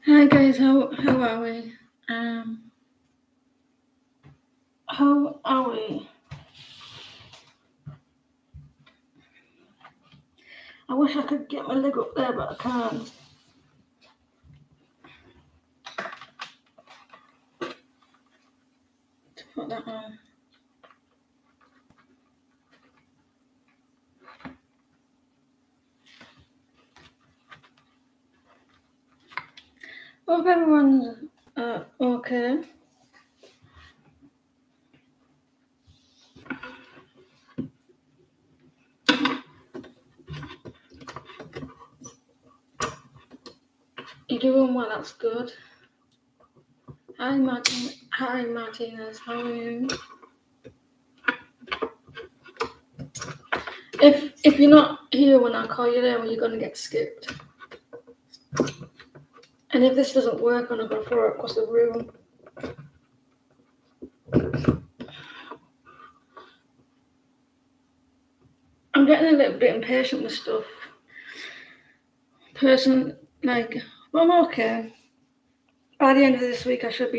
Hi guys, how are we? Um, how are we? I wish I could get my leg up there, but I can't. To put that on. Hope everyone's okay. You're doing well. That's good. Hi Martin. Hi Martinez. How are you? If you're not here when I call you there, well, you're gonna get skipped. And if this doesn't work, I'm gonna throw it across the room. I'm getting a little bit impatient with stuff. I'm okay. By the end of this week, I should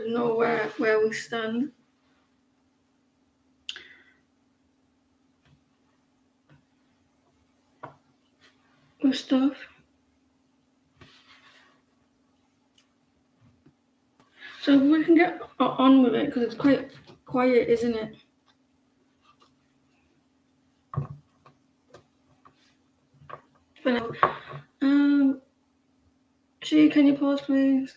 know where we stand. With stuff. So we can get on with it because it's quite quiet, isn't it? For now. She, can you pause, please?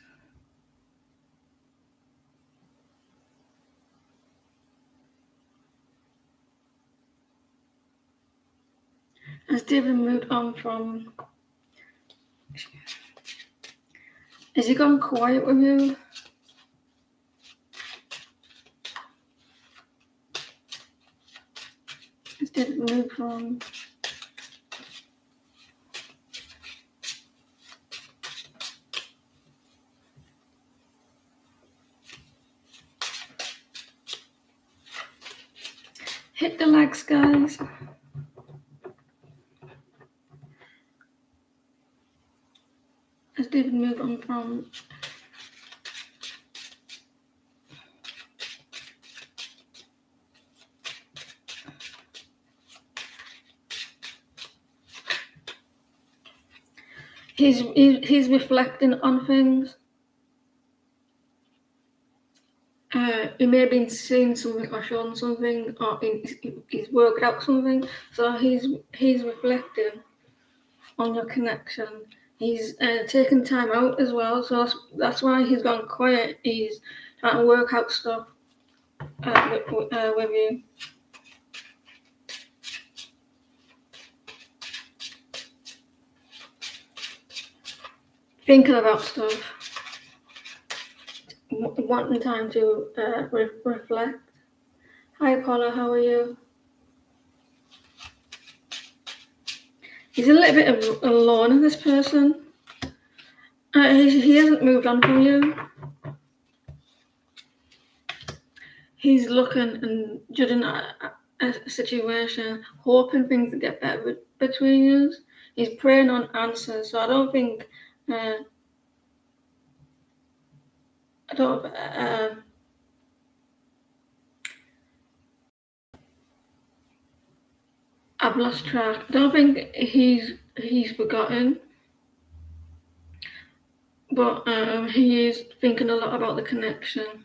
Has David moved on from? Has he gone quiet with you? Has David moved on? Hit the likes, guys. Has David moved on from? He's reflecting on things. He may have been seeing something or shown something, or he's worked out something. So he's reflecting on your connection. He's taken time out as well, so that's why he's gone quiet. He's trying to work out stuff with you. Thinking about stuff. Wanting time to reflect. Hi Paula, how are you? He's a little bit alone, this person. He hasn't moved on from you. He's looking and judging a situation, hoping things to get better between you. He's praying on answers, so I don't think. I don't. I've lost track. I don't think he's forgotten, but he is thinking a lot about the connection.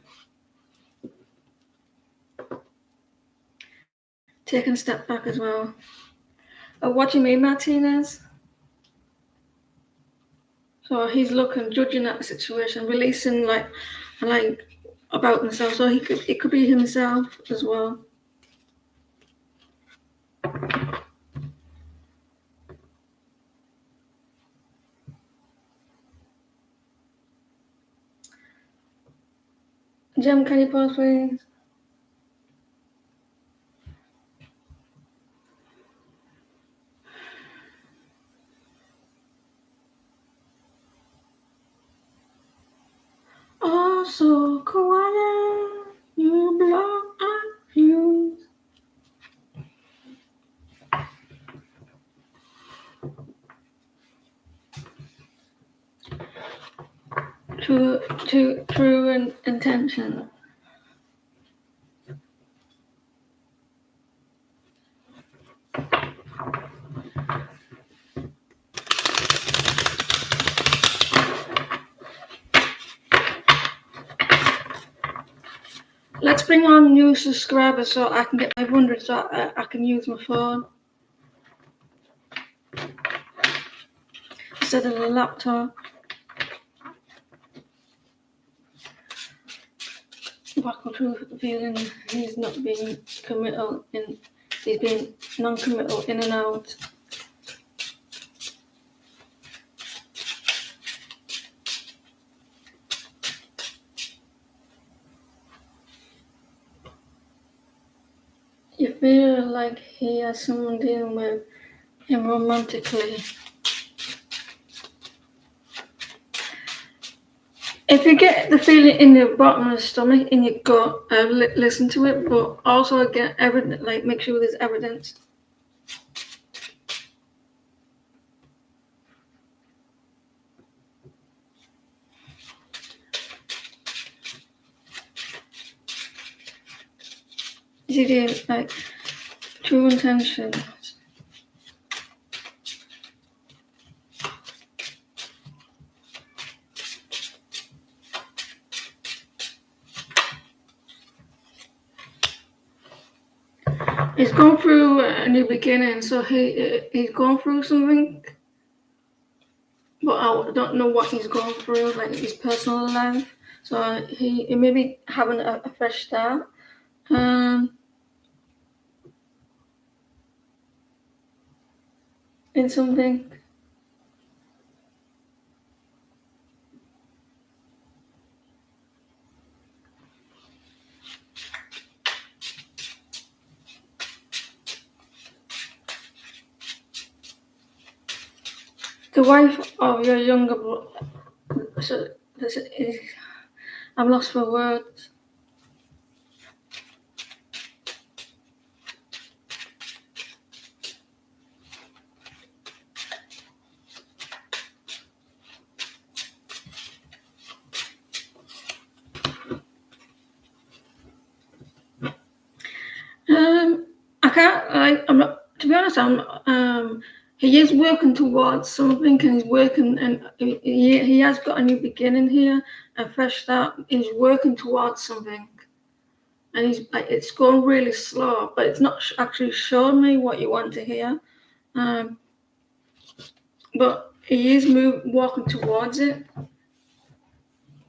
Taking a step back as well. What do you mean, Martinez? So he's looking, judging at the situation, releasing like about himself. So it could be himself as well. Jem, can you pause, please? Oh, so quiet, you blow my fuse. true intention. Let's bring on new subscribers so I can get 500 so I can use my phone instead of the laptop. Back through feeling he's not being committal he's being non-committal in and out. You feel like he has someone dealing with him romantically. If you get the feeling in your bottom of the stomach, in your gut, listen to it, but also get evidence, like make sure there's evidence. You see, like true intention. He's going through a new beginning, so he's going through something, but I don't know what he's going through, like his personal life. So he may be having a fresh start. In something. The wife of your younger brother. So I'm lost for words. I can't. I'm not. To be honest, he is working towards something, and he's working, and he has got a new beginning here, a fresh start. He's working towards something, and it's going really slow, but it's not actually showing me what you want to hear. But he is walking towards it,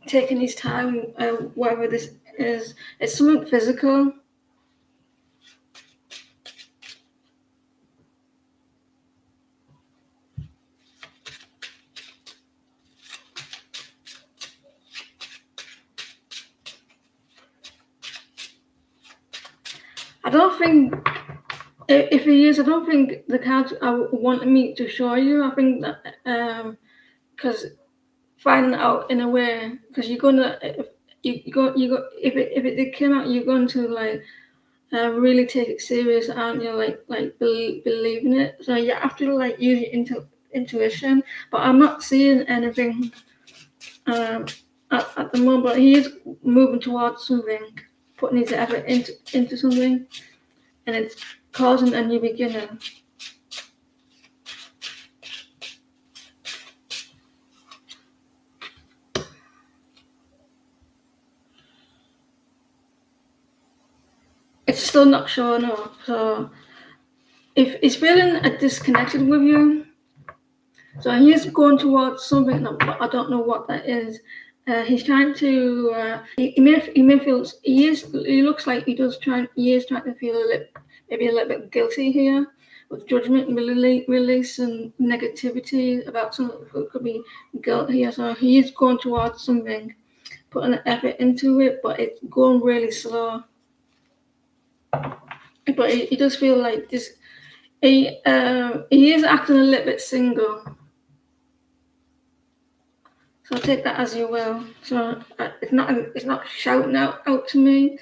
taking his time. Whatever this is, it's something physical. I don't think, if he is, I don't think the cards are wanting me to show you. I think that because finding out in a way, because you're gonna if if it did come out, you're going to like really take it serious, aren't you? Like believing it. So you have to like use your intuition. But I'm not seeing anything at the moment. But he is moving towards something, putting his effort into something, and it's causing a new beginning. It's still not showing up. So if he's feeling disconnected with you, so he is going towards something that I don't know what that is. He's trying to. He may feel. He looks like he is trying to feel maybe a little bit guilty here, with judgment and release and negativity about something that could be guilt here. So he is going towards something, putting an effort into it, but it's going really slow. But he does feel like this. He is acting a little bit single. So take that as you will. So it's not shouting out to me,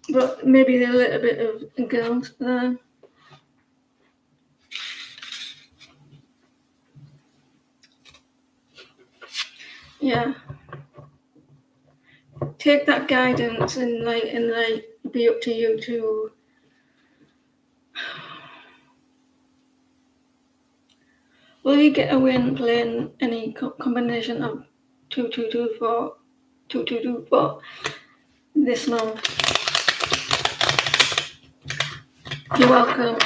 but maybe a little bit of guilt there. Yeah. take that guidance and be up to you to will you get a win playing any combination of 2224 this month? You're welcome.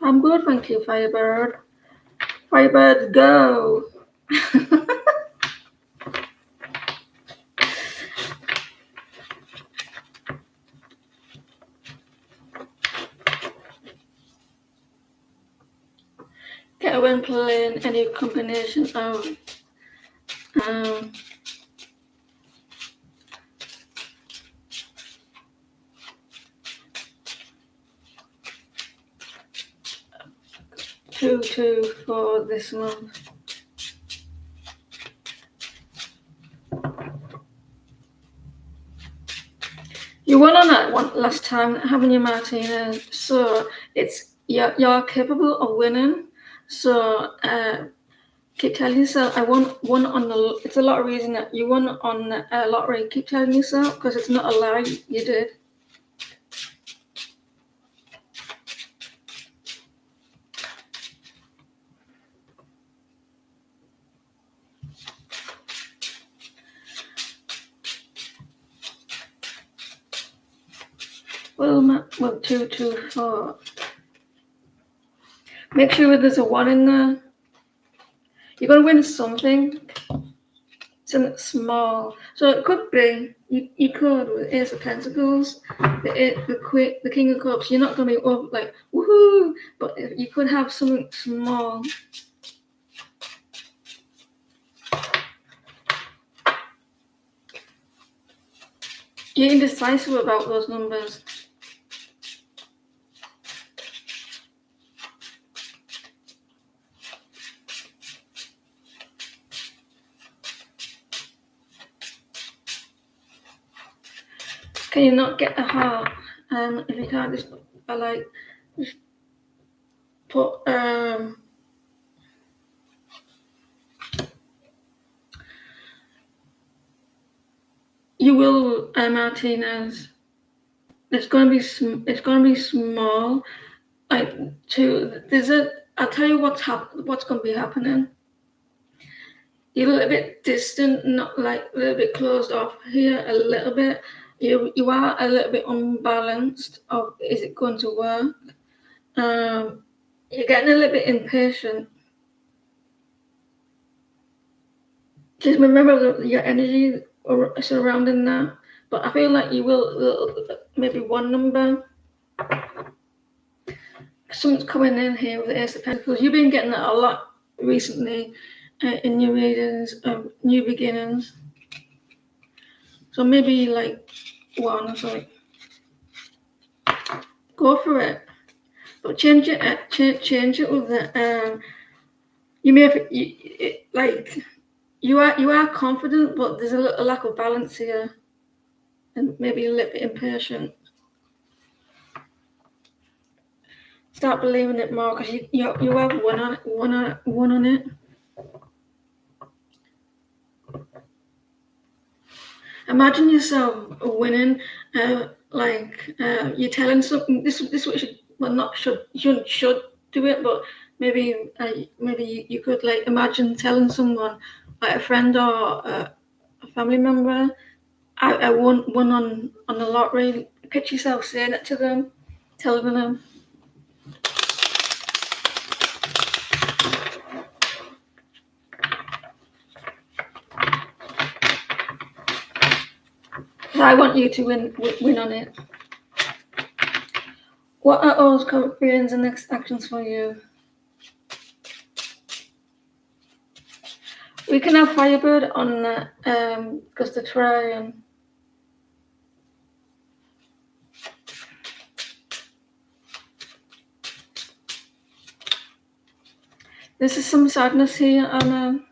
I'm good, thank you, Firebird. Firebird, go! Get a win playing any combination of um, 224 this month. You won on that one last time, haven't you, Martina? So you're capable of winning. So keep telling yourself, I won on the. It's a lot of reason that you won on the lottery. Keep telling yourself because it's not a lie. You did. Well, 224. Make sure there's a 1 in there. You're gonna win something small. So it could be you could with Ace of Pentacles, the King of Cups. You're not gonna be up like woohoo, but you could have something small. You're indecisive about those numbers. Can you not get a heart? If you can't just put you will Martinez. It's gonna be small. I'll tell you what's gonna be happening. You're a little bit distant, not like a little bit closed off here a little bit. You are a little bit unbalanced of is it going to work? You're getting a little bit impatient. Just remember your energy surrounding that. But I feel like you will maybe one number. Something's coming in here with the Ace of Pentacles. You've been getting that a lot recently in your readings of new beginnings. So maybe like one or something. Go for it, but change it. Change it with the. You may have you are confident, but there's a lack of balance here, and maybe a little bit impatient. Start believing it more because you have one on it. Imagine yourself winning, you're telling something. This what you should do it, but maybe you could like imagine telling someone, like a friend or a family member, I won on the lottery. Picture yourself saying it to them, telling them. I want you to win on it. What are all current feelings and next actions for you? We can have Firebird on that because the trying. This is some sadness here, and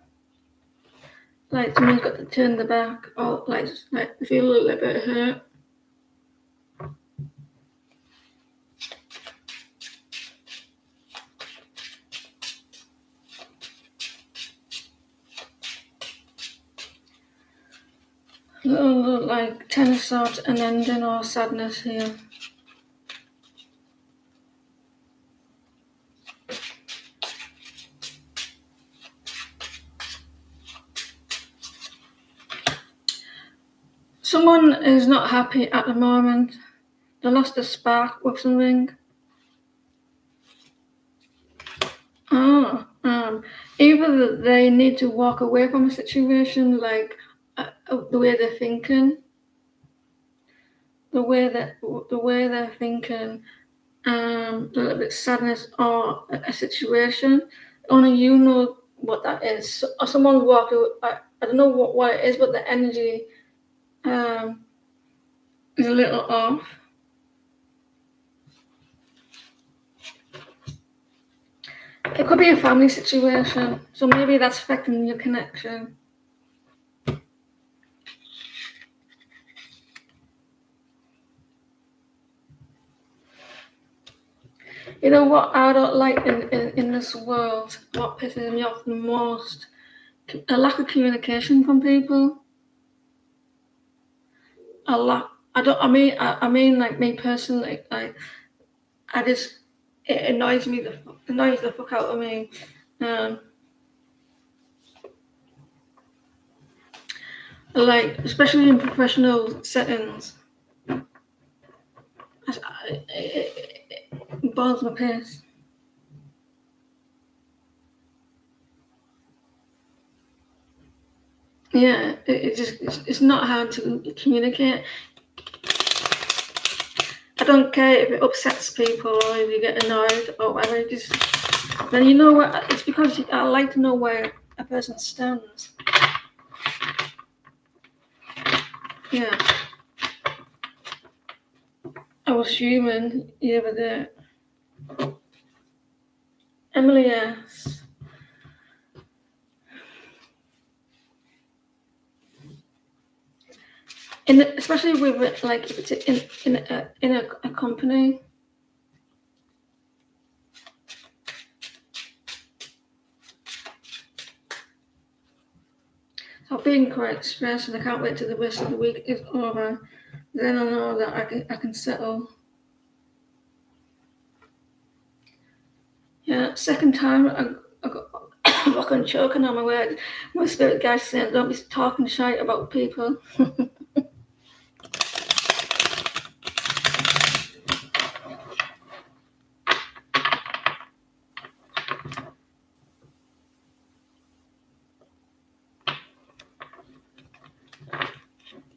like someone's got to turn the back, or like feel a little bit hurt. Like Ten of Swords, an ending or sadness here. Someone is not happy at the moment. They lost a spark with something. Either they need to walk away from a situation, like the way they're thinking, the way they're thinking, a little bit sadness or a situation. Only you know what that is. Or someone walked away. I don't know what it is, but the energy is a little off. It could be a family situation, so maybe that's affecting your connection. You know what I don't like in this world, what pisses me off the most? A lack of communication from people. I mean like me personally, I just, it annoys the fuck out of me. Like, especially in professional settings. It boils my piss. Yeah, it's not hard to communicate. I don't care if it upsets people or if you get annoyed or whatever. Then you know what? It's because I like to know where a person stands. Yeah. I was human the other day. Emily asks, especially with like if it's in a company. So I'm being quite stressed, and I can't wait till the rest of the week is over. Then I know that I can settle. Yeah, second time I got fucking choking on my words. My spirit guide saying, "Don't be talking shit about people."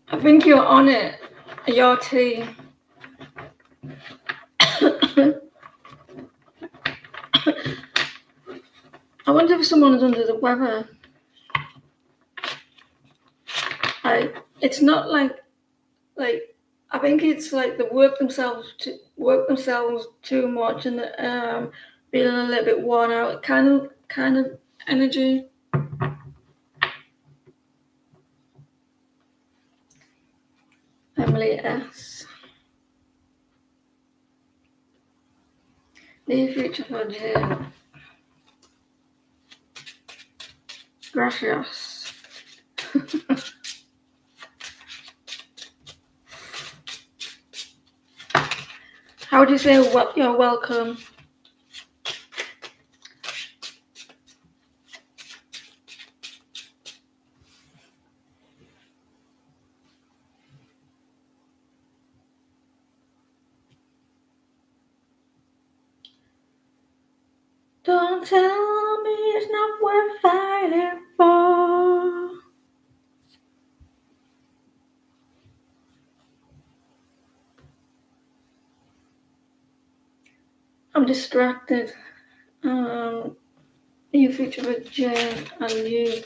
I think you're on it. Your tea. I wonder if someone's under the weather. It's not like I think it's like they work themselves too much and feeling a little bit worn out. Kind of energy. Emily S. Near future for June. Gracias. How would you say you're welcome? Don't tell me it's not worth fighting for. I'm distracted. You feature with Jane and you.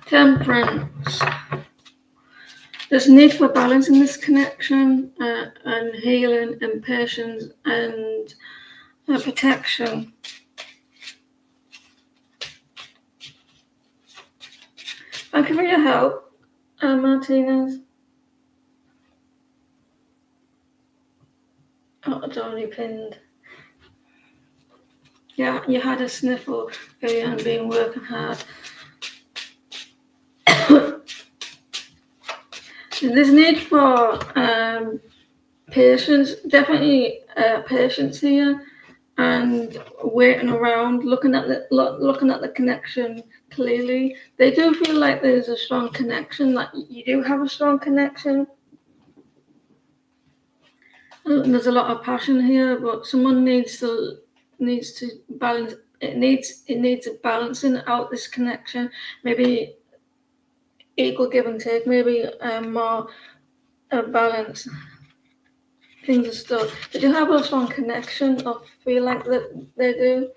Temperance. There's need for balance in this connection and healing and patience and protection. Thank you for your help, Martinez. Oh, it's already pinned. Yeah, you had a sniffle earlier and been working hard. There's need for patience, definitely patience here, and waiting around, looking at the connection clearly. They do feel like there's a strong connection, like you do have a strong connection. There's a lot of passion here, but someone needs to balance. It needs a balancing out this connection. Maybe equal give and take. Maybe more balance. Things are still. They do have a strong connection. I feel like that they do.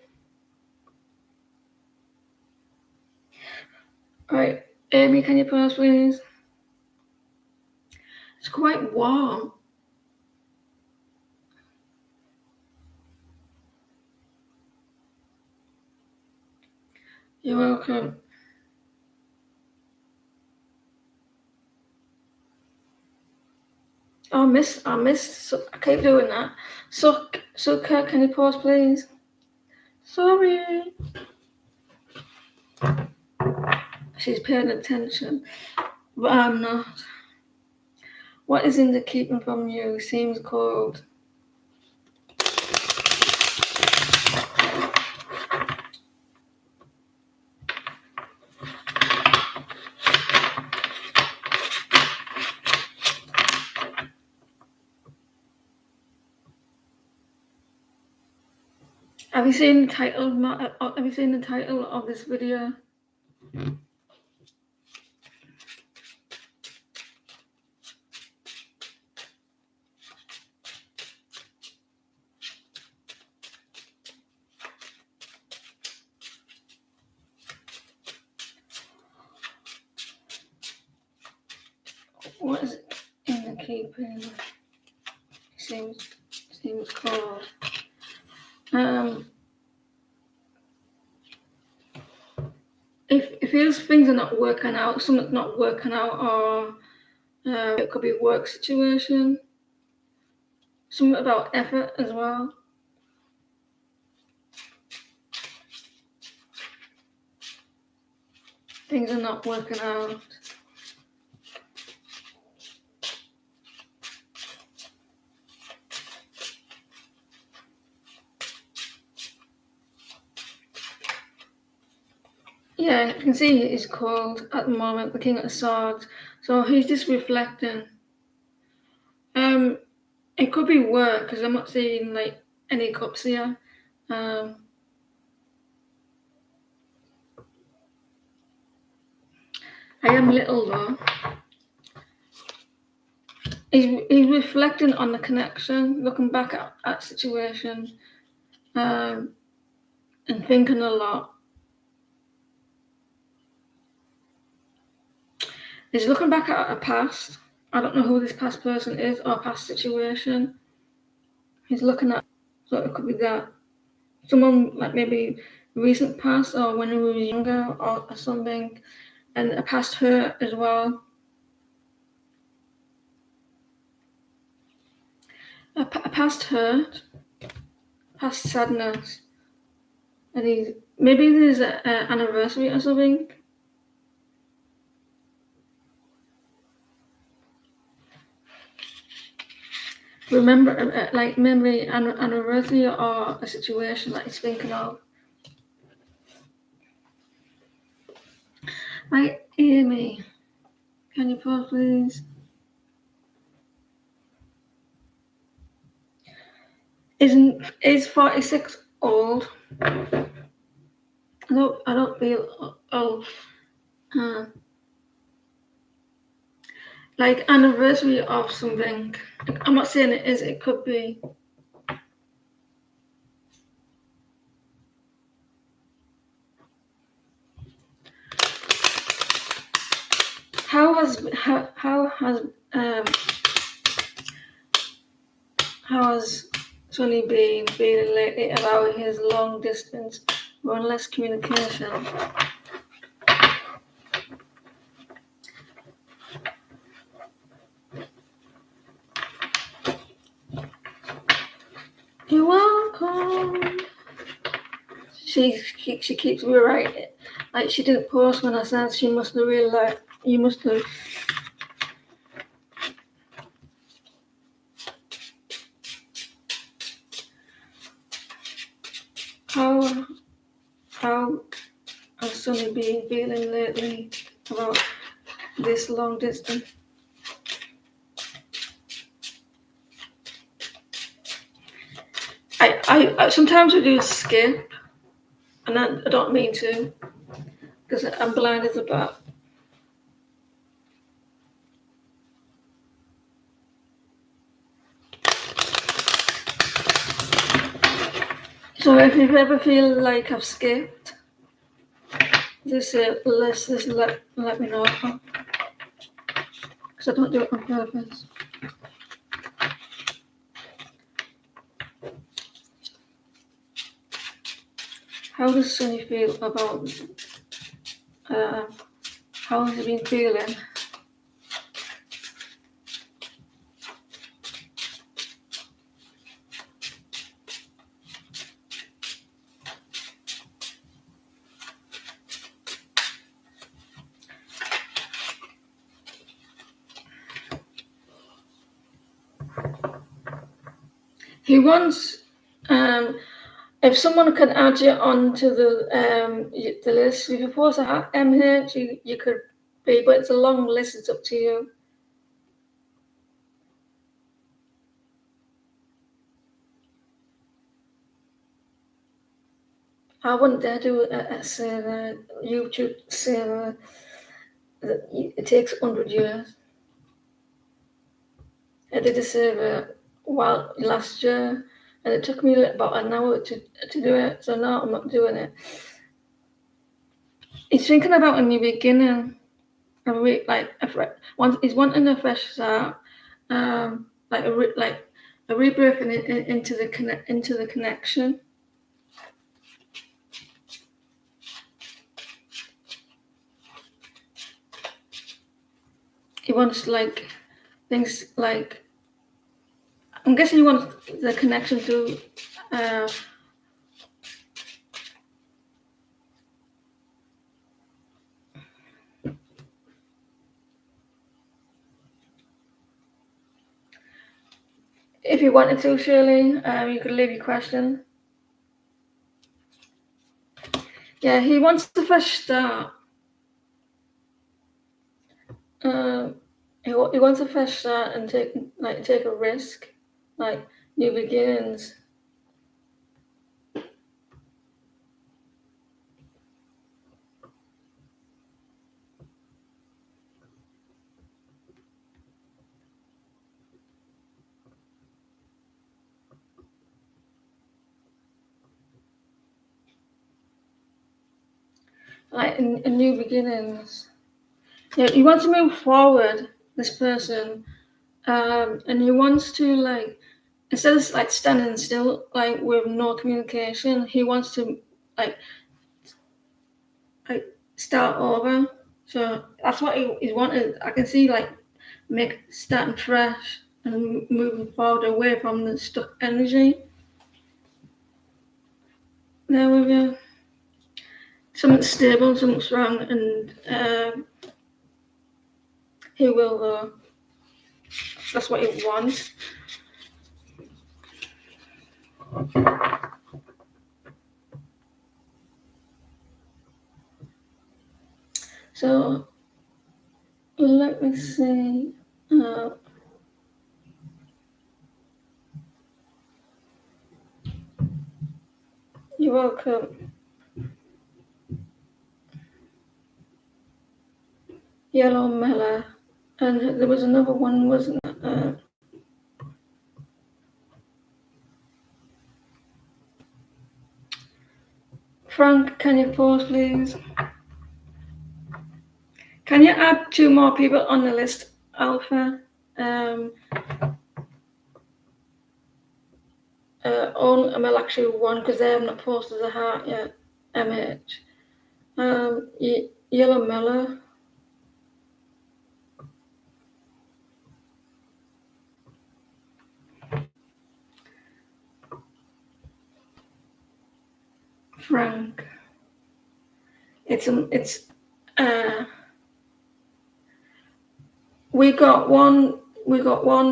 Right, Amy, can you pause, please? It's quite warm. You're welcome. I missed. So I keep doing that. So, Kurt, can you pause, please? Sorry. She's paying attention, but I'm not. What is in the keeping from you seems cold. Have you seen the title? Have you seen the title of this video? What is in the keeping? Seems cold. If it feels things are not working out, something's not working out, or it could be a work situation. Something about effort as well. Things are not working out. Yeah, you can see he's cold at the moment, the King of Swords. So he's just reflecting. It could be work because I'm not seeing like any cups here. I am little though. He's reflecting on the connection, looking back at situation, and thinking a lot. He's looking back at a past. I don't know who this past person is or past situation. He's looking at, so it could be that someone like maybe recent past or when he was younger or something, and a past hurt as well. A past hurt, past sadness, and maybe there's an anniversary or something. Remember, like memory anniversary or a situation that he's thinking of. Right, Amy, can you pause, please? Is 46 old? I don't feel old. Like anniversary of something. I'm not saying it is. It could be. How has Sonny been feeling lately about his long distance runless communication? she keeps rewriting. Like, she didn't post when I said she must have really, like, you must have. How has Sonny been feeling lately about this long distance? I sometimes I do skip, and I don't mean to, because I'm blind as a bat. So if you ever feel like I've skipped, just let me know, because I don't do it on purpose. How does Sonny feel about? How has he been feeling? He wants, if someone can add you onto the list, if you post a MH, you could be, but it's a long list. It's up to you. I wouldn't dare do a server, YouTube server. It takes 100 years. I did a server last year, and it took me about an hour to do it. So now I'm not doing it. He's thinking about a new beginning. He's wanting a fresh start, like a rebirth into the connection. He wants like things like, I'm guessing he wants the connection to if you wanted to, Shirley, you could leave your question. Yeah, he wants a fresh start. He wants a fresh start and take a risk, like new beginnings. Like in new beginnings. Yeah, he wants to move forward, this person, and he wants to, like, instead of like standing still, like with no communication, he wants to like start over. So that's what he's wanted. I can see like starting fresh and moving forward away from the stuck energy. There we go. Something stable, something strong, and he will. That's what he wants. So let me see. You're welcome. Yellow Mela. And there was another one, wasn't there? Frank, can you pause, please? Can you add 2 more people on the list, Alpha? Well, actually 1, because they have not posted a heart yet. MH. Yellow Mela. Frank. It's we got 1,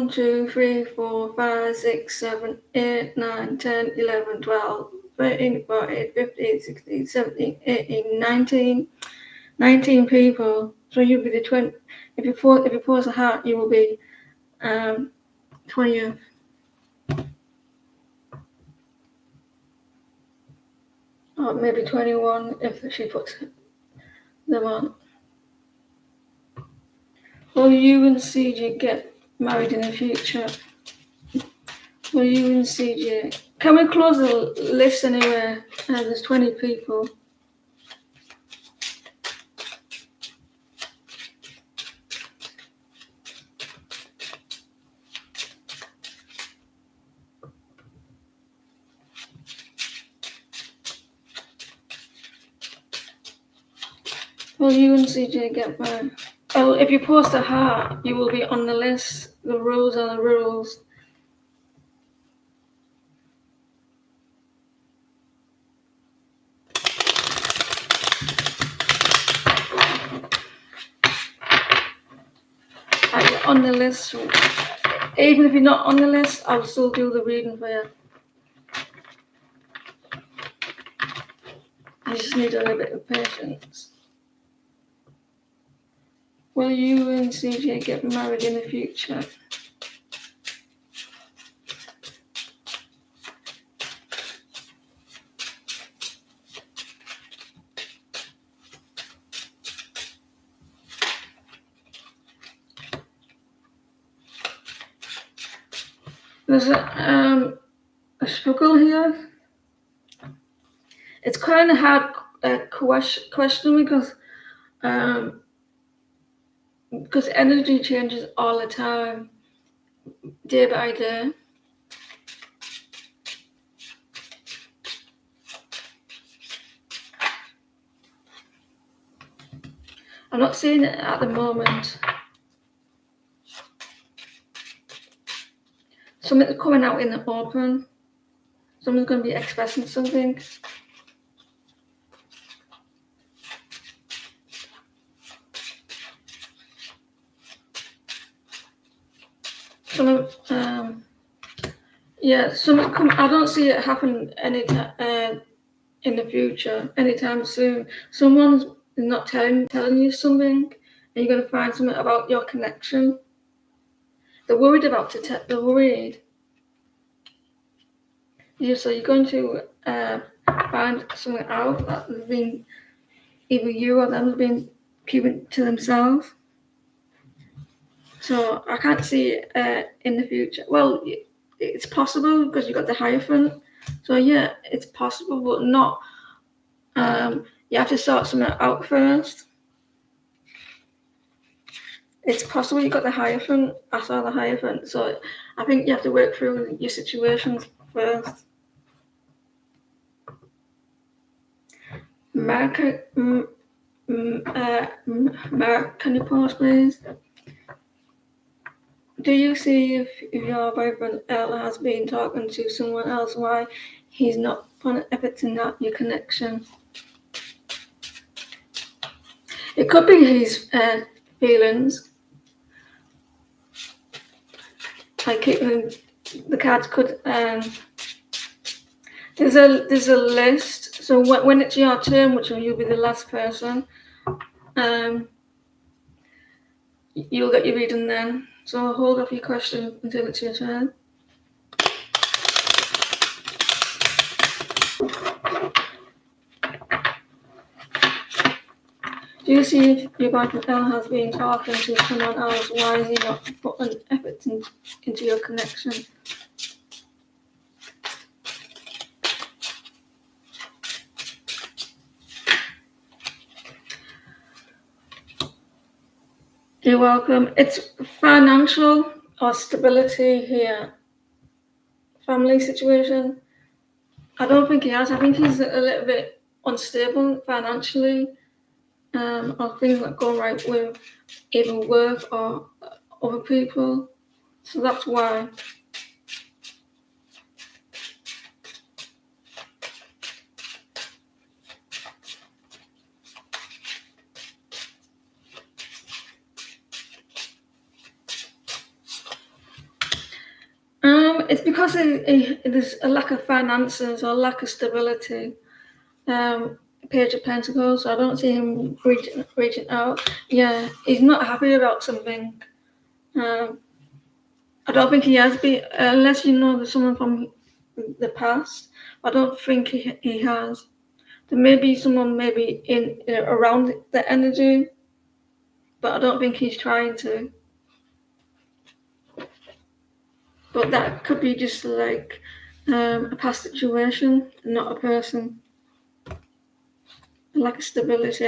2, 3, 4, 5, 6, 7, 8, 9, 10, 11, 12, 13, 14, 15, 16, 17, 18, 19. 19 people. So you'll be the 20. If you pause a hat, you will be 20th. Or maybe 21 if she puts them on. Will you and CJ get married in the future? Will you and CJ? Can we close the list anyway? There's 20 people. Will you and CJ get married? Oh, if you post a heart, you will be on the list. The rules are the rules. You're on the list. Even if you're not on the list, I'll still do the reading for you. You just need a little bit of patience. Will you and CJ get married in the future? There's a struggle here. It's kind of hard question because energy changes all the time, day by day. I'm not seeing it at the moment. Something's coming out in the open. Someone's going to be expressing something. I don't see it happen in the future, anytime soon. Someone's not telling you something, and you're going to find something about your connection. They're worried about it. They're worried. So you're going to find something out that has been either you or them have been keeping to themselves. So I can't see it in the future. Well, it's possible because you've got the Hierophant. So yeah, it's possible, but not. You have to sort something out first. It's possible you got the Hierophant. I saw the Hierophant. So I think you have to work through your situations first. Mark, Mark, can you pause, please? Do you see if your boyfriend Ella has been talking to someone else, why he's not putting effort in that your connection? It could be his feelings. Like the cards could. There's a list. So when it's your turn, which you'll be the last person, you'll get your reading then. So hold off your question until it's your turn. Do you see if your boyfriend Ella has been talking to someone else? Why is he not putting effort into your connection? You're welcome. It's financial or stability here. Family situation. I don't think he has. I think he's a little bit unstable financially. Or things that go right with either work or other people. So that's why. It's because there's a lack of finances or lack of stability. Page of Pentacles. I don't see him reaching out. Yeah, he's not happy about something. I don't think he has been, unless you know there's someone from the past. I don't think he has. There may be someone maybe in around the energy, but I don't think he's trying to. But that could be just like a past situation, not a person. Like a stability.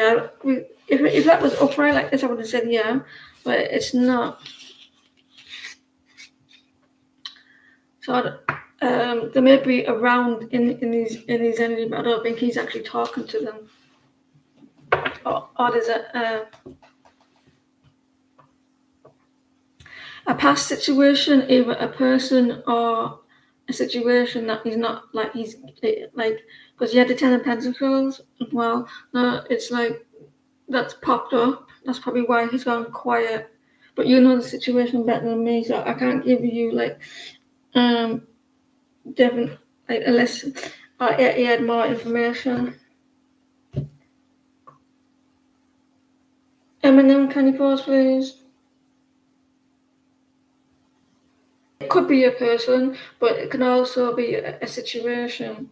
If that was upright like this, I would have said yeah, but it's not. So they may be around in his energy, but I don't think he's actually talking to them. Or there's a past situation, either a person or a situation that he's not like he's like, because he had the Ten of Pentacles. Well, no, it's like that's popped up. That's probably why he's gone quiet. But you know the situation better than me, so I can't give you like different like unless he had more information. Eminem, can you pause, please? It could be a person, but it can also be a situation.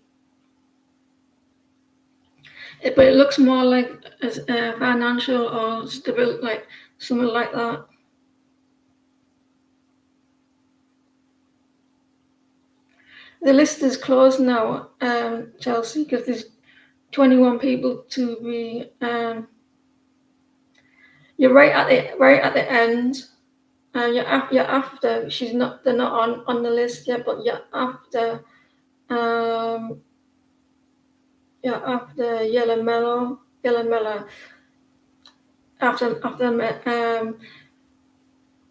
But it looks more like as financial or stable, like something like that. The list is closed now, Chelsea, because there's 21 people to be. You're right at the end. You're after. She's not. They're not on the list yet, but you're after. You're after Yellow Mellow. After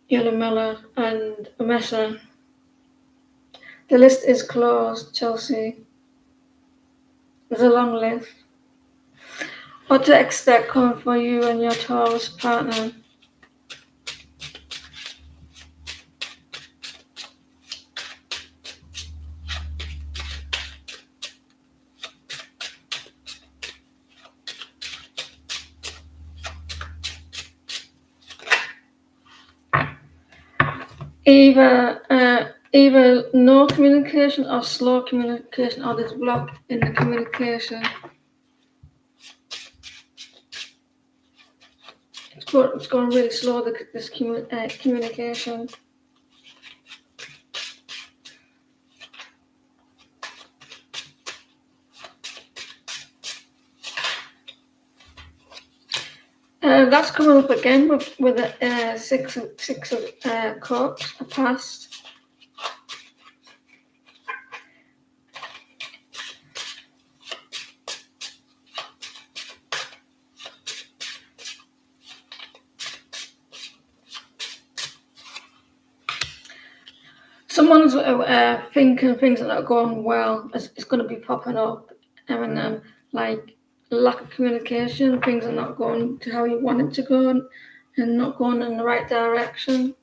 Yellow Mellow and Mesa. The list is closed, Chelsea. There's a long list. What to expect coming for you and your Taurus partner? Either no communication or slow communication, or there's block in the communication. It's going really slow, this communication. That's coming up again with the six of cups, a past. Someone's thinking things that are going well. It's going to be popping up, and like lack of communication, things are not going to how you want it to go, and not going in the right direction.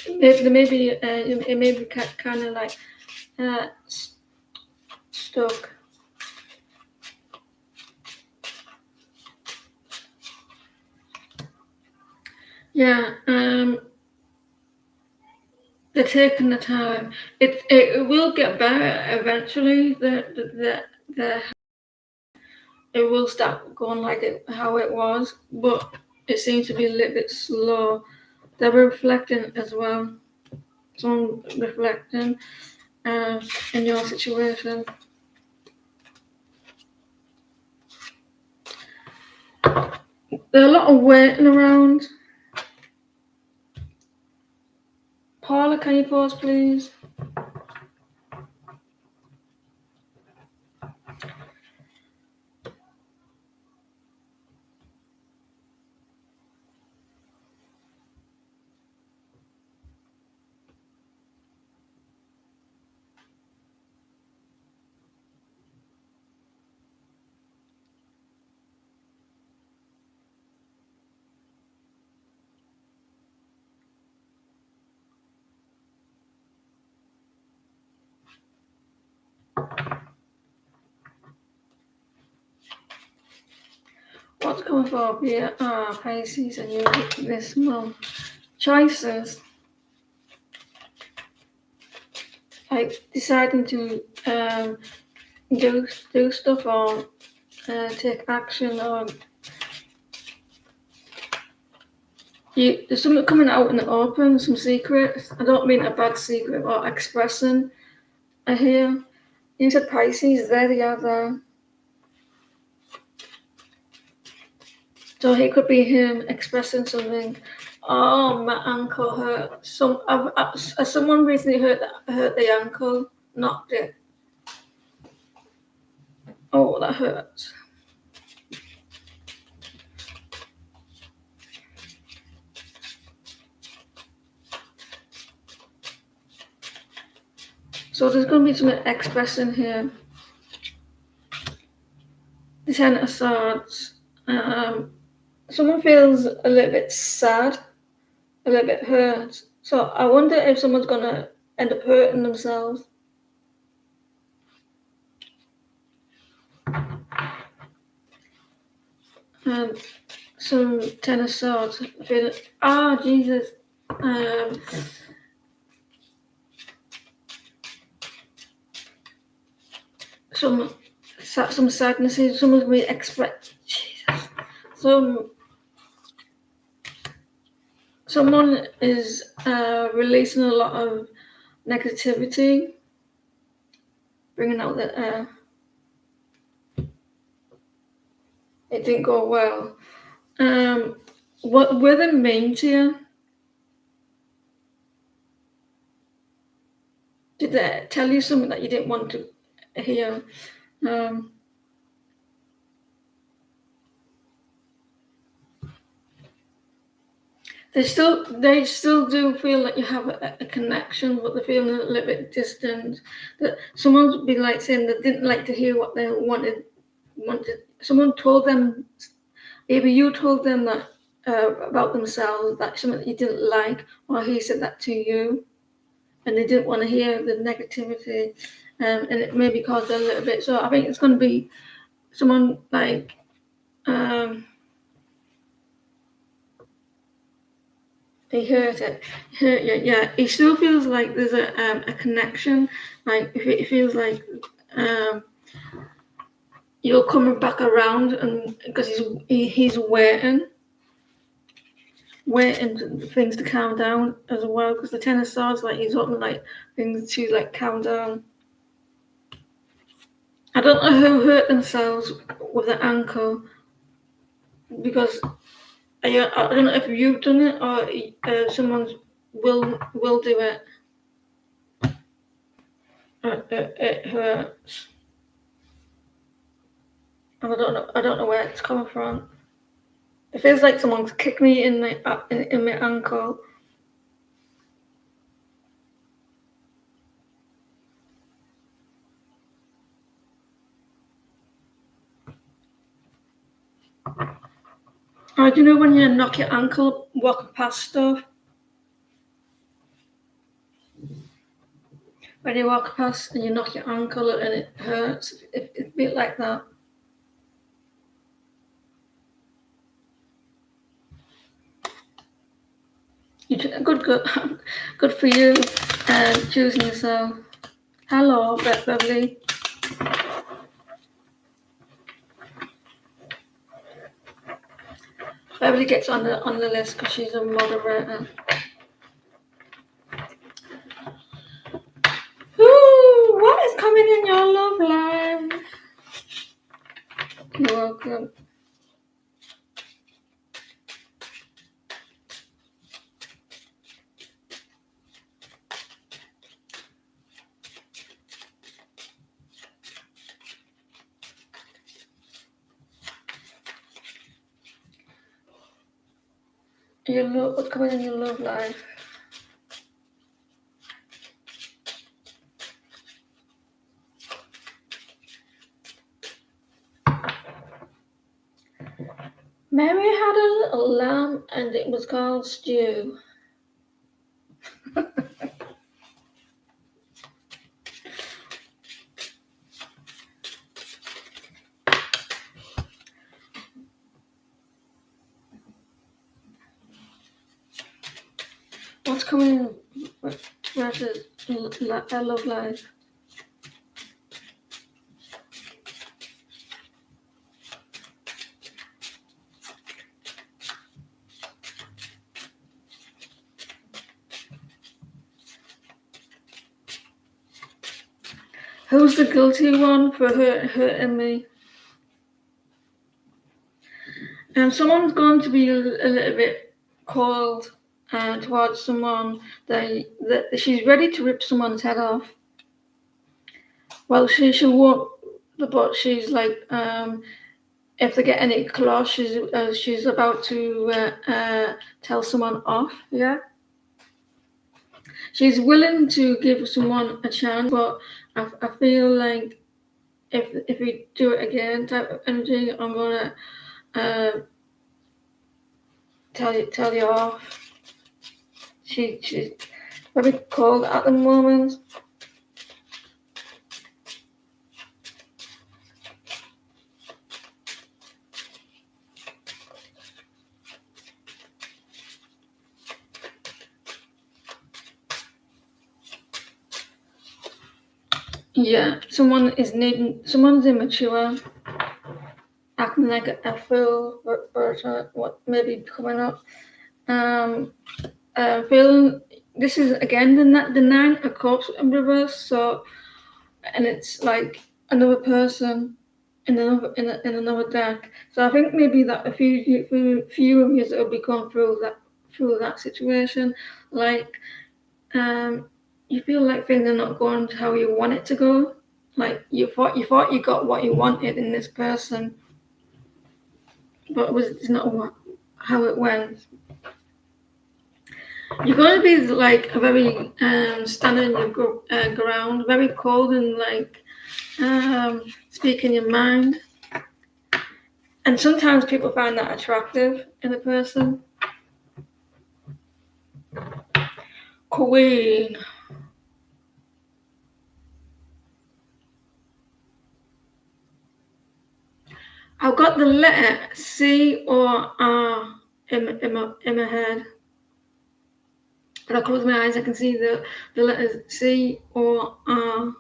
There may be it may be kind of like stuck. Yeah, they're taking the time. It will get better eventually. It will start going like how it was, but it seems to be a little bit slow. They're reflecting as well. Someone reflecting in your situation. There's a lot of waiting around. Paula, can you pause, please? what's coming for here are Pisces and you this month. Choices. Like deciding to do stuff or take action, or there's something coming out in the open, some secrets. I don't mean a bad secret or expressing. I hear you said Pisces, there they are there. So it could be him expressing something. Oh, my ankle hurt. Someone recently hurt the ankle, knocked it. Oh, that hurts. So there's going to be some expressing here. The Ten of Swords. Someone feels a little bit sad, a little bit hurt. So I wonder if someone's going to end up hurting themselves. Some Ten of Swords. Jesus. Some sadness. Someone's going to expect. Jesus. Someone is releasing a lot of negativity, bringing out the it didn't go well. What were they mean to you? Did they tell you something that you didn't want to hear? They still do feel like you have a connection, but they're feeling a little bit distant. That someone would be like saying they didn't like to hear what they wanted. Someone told them, maybe you told them that about themselves, that something that you didn't like, or he said that to you, and they didn't want to hear the negativity, and it maybe caused a little bit. So I think it's going to be someone like. He hurt it. Hurt you, yeah. He still feels like there's a connection. Like it feels like you're coming back around, and because he's waiting for things to calm down as well. Because the Ten of Swords, like he's hoping like things to like calm down. I don't know who hurt themselves with the ankle, because I don't know if you've done it or someone will do it. It hurts. And I don't know where it's coming from. It feels like someone's kicked me in my ankle. Do you know when you knock your ankle walking past stuff? When you walk past and you knock your ankle and it hurts, it's a bit like that. Good for you, choosing yourself. Hello, Beverly. Beverly gets on the list because she's a moderator. Ooh, what is coming in your love life? You're welcome. What's coming in your love life? Mary had a little lamb and it was called Stew. What's coming versus love life? Who's the guilty one for hurting me? Someone's going to be a little bit cold towards someone that she's ready to rip someone's head off. Well, she won't, but she's like, if they get any close, she's about to tell someone off. Yeah, she's willing to give someone a chance, but I feel like if we do it again, type of energy, I'm gonna tell you off. She's very cold at the moment. Yeah, someone's immature, acting like a fool for what may be coming up. Feeling this is again the 9 of Cups in reverse. So, and it's like another person in another deck. So I think maybe that a few of you will be going through that situation, like you feel like things are not going how you want it to go. Like you thought you got what you wanted in this person, but it's not how it went. You're going to be like a very standing your ground, very cold and like speaking your mind. And sometimes people find that attractive in a person. Queen. I've got the letter C or R in my head. When I close my eyes, I can see the letters C or R.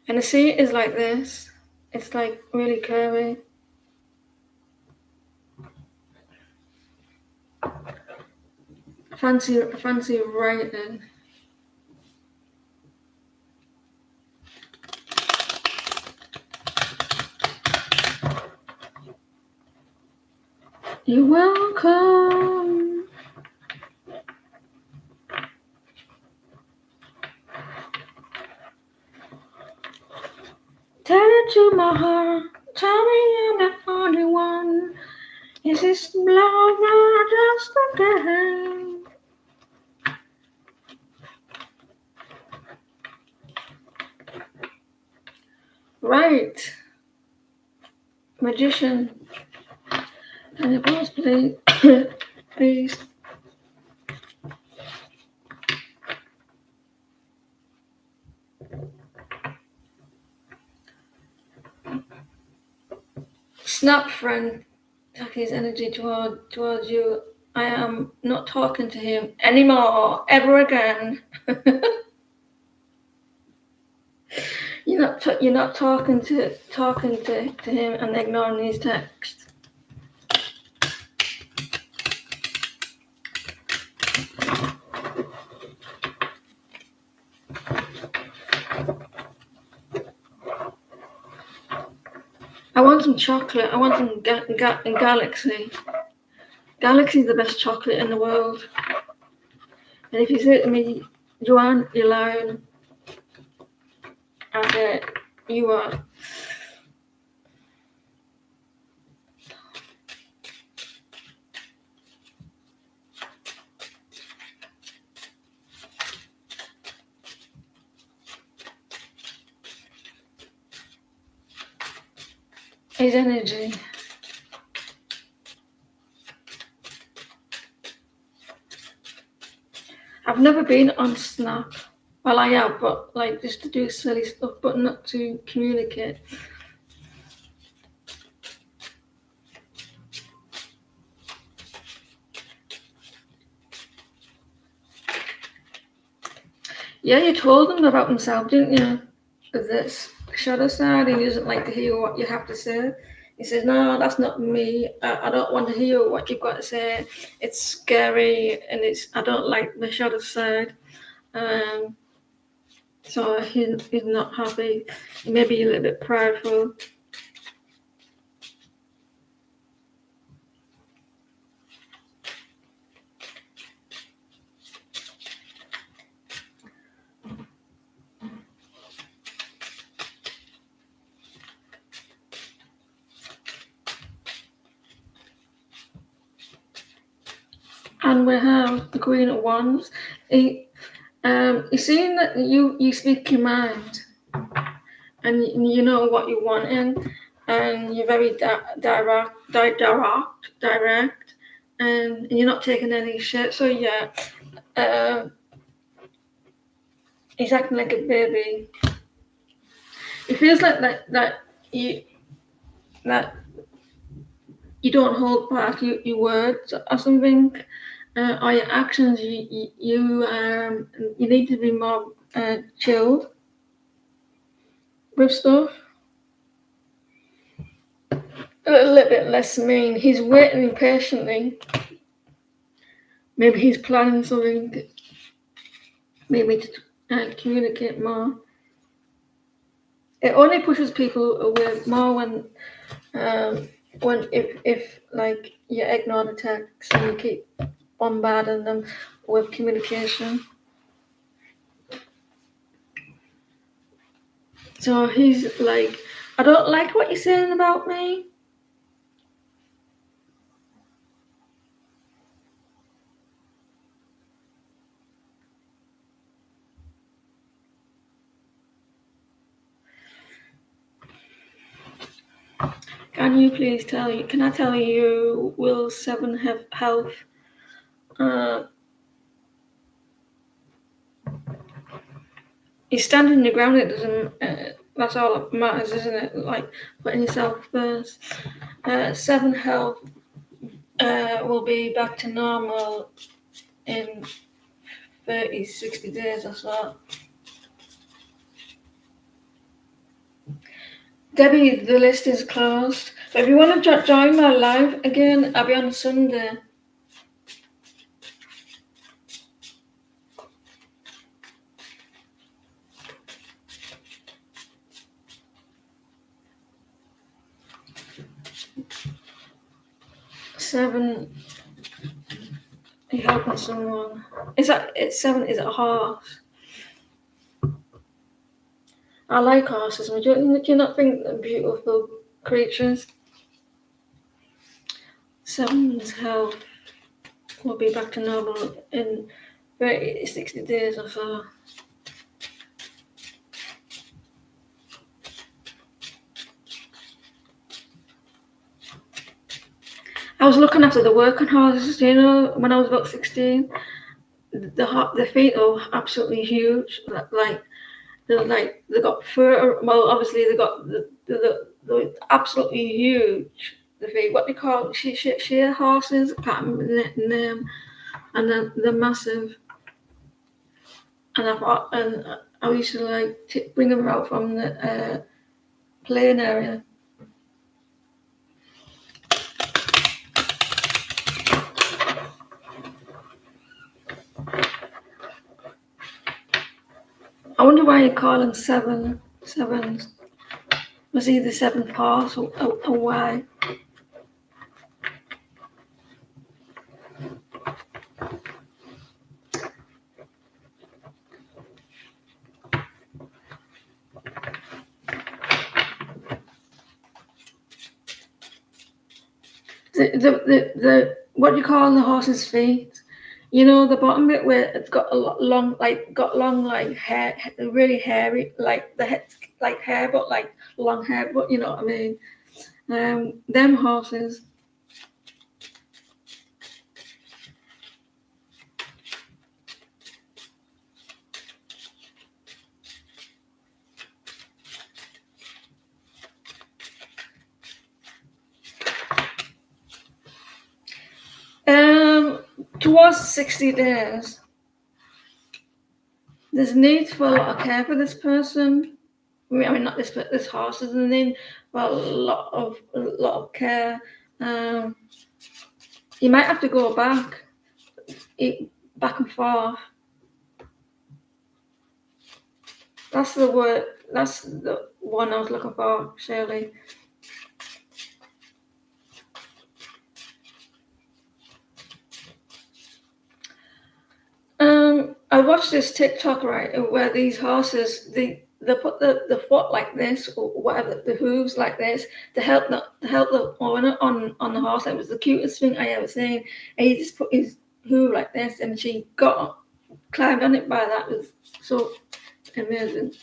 And the C is like this. It's like really curvy. Fancy writing. You're welcome. Tell it to my heart. Tell me I'm the only one. Is this love or just a game? Right. Magician. Can you pause, please? Please. Snap, friend. Take his energy towards you. I am not talking to him anymore, ever again. You're not talking to him and ignoring his text. I want some chocolate. I want some Galaxy. Galaxy is the best chocolate in the world. And if you say to me, Joanne, you're lying, I say, you are. His energy. I've never been on Snap. Well, I have, but like just to do silly stuff, but not to communicate. Yeah, you told him about himself, didn't you? This shadow side, he doesn't like to hear what you have to say. He says, "No, that's not me. I don't want to hear what you've got to say. It's scary, and I don't like the shadow side." Um, so he's not happy. Maybe a little bit prideful. And we have the Queen of Wands. He's saying that you speak your mind, and you know what you want in, and you're very direct, and you're not taking any shit. So yeah, he's acting like a baby. It feels like you that you don't hold back your words or something, or your actions. You need to be more chilled with stuff. A little bit less mean. He's waiting patiently. Maybe he's planning something. Maybe to communicate more. It only pushes people away more when if like you ignore the text and you keep bombarding them with communication. So he's like, I don't like what you're saying about me. Can you please tell you? Can I tell you? Will Seven have health? Uh, He's standing the ground. It doesn't. That's all that matters, isn't it? Like putting yourself first. Seven health will be back to normal in 30, 60 days or so. Debbie, the list is closed. But if you want to join my live again, I'll be on Sunday. Seven, you helping someone. It's seven, is it a horse? I like horses. Do you not think they're beautiful creatures? Seven's health will be back to normal in 30, 60 days or so. I was looking after the working horses, when I was about 16. The feet are absolutely huge. They got fur. Well, obviously they got the absolutely huge. The feet. What do you call it? Sheer horses. I can't remember the name. And they're massive. And I used to bring them out from the playing area. I wonder why you call him sevens. Was he the seventh horse or why? The what do you call the horse's feet? The bottom bit where it's got long hair, really hairy, like the head, like hair, but like long hair, but you know what I mean. Them horses. Towards 60 days. There's need for a lot of care for this person. I mean not this horse is in need for a lot of care. You might have to go back and forth. That's the word. That's the one I was looking for, Shirley. I watched this TikTok, right, where these horses they put the foot like this or whatever, the hooves like this to help the owner on the horse. That was the cutest thing I ever seen. And he just put his hoof like this, and she climbed on it by that. It was so amazing.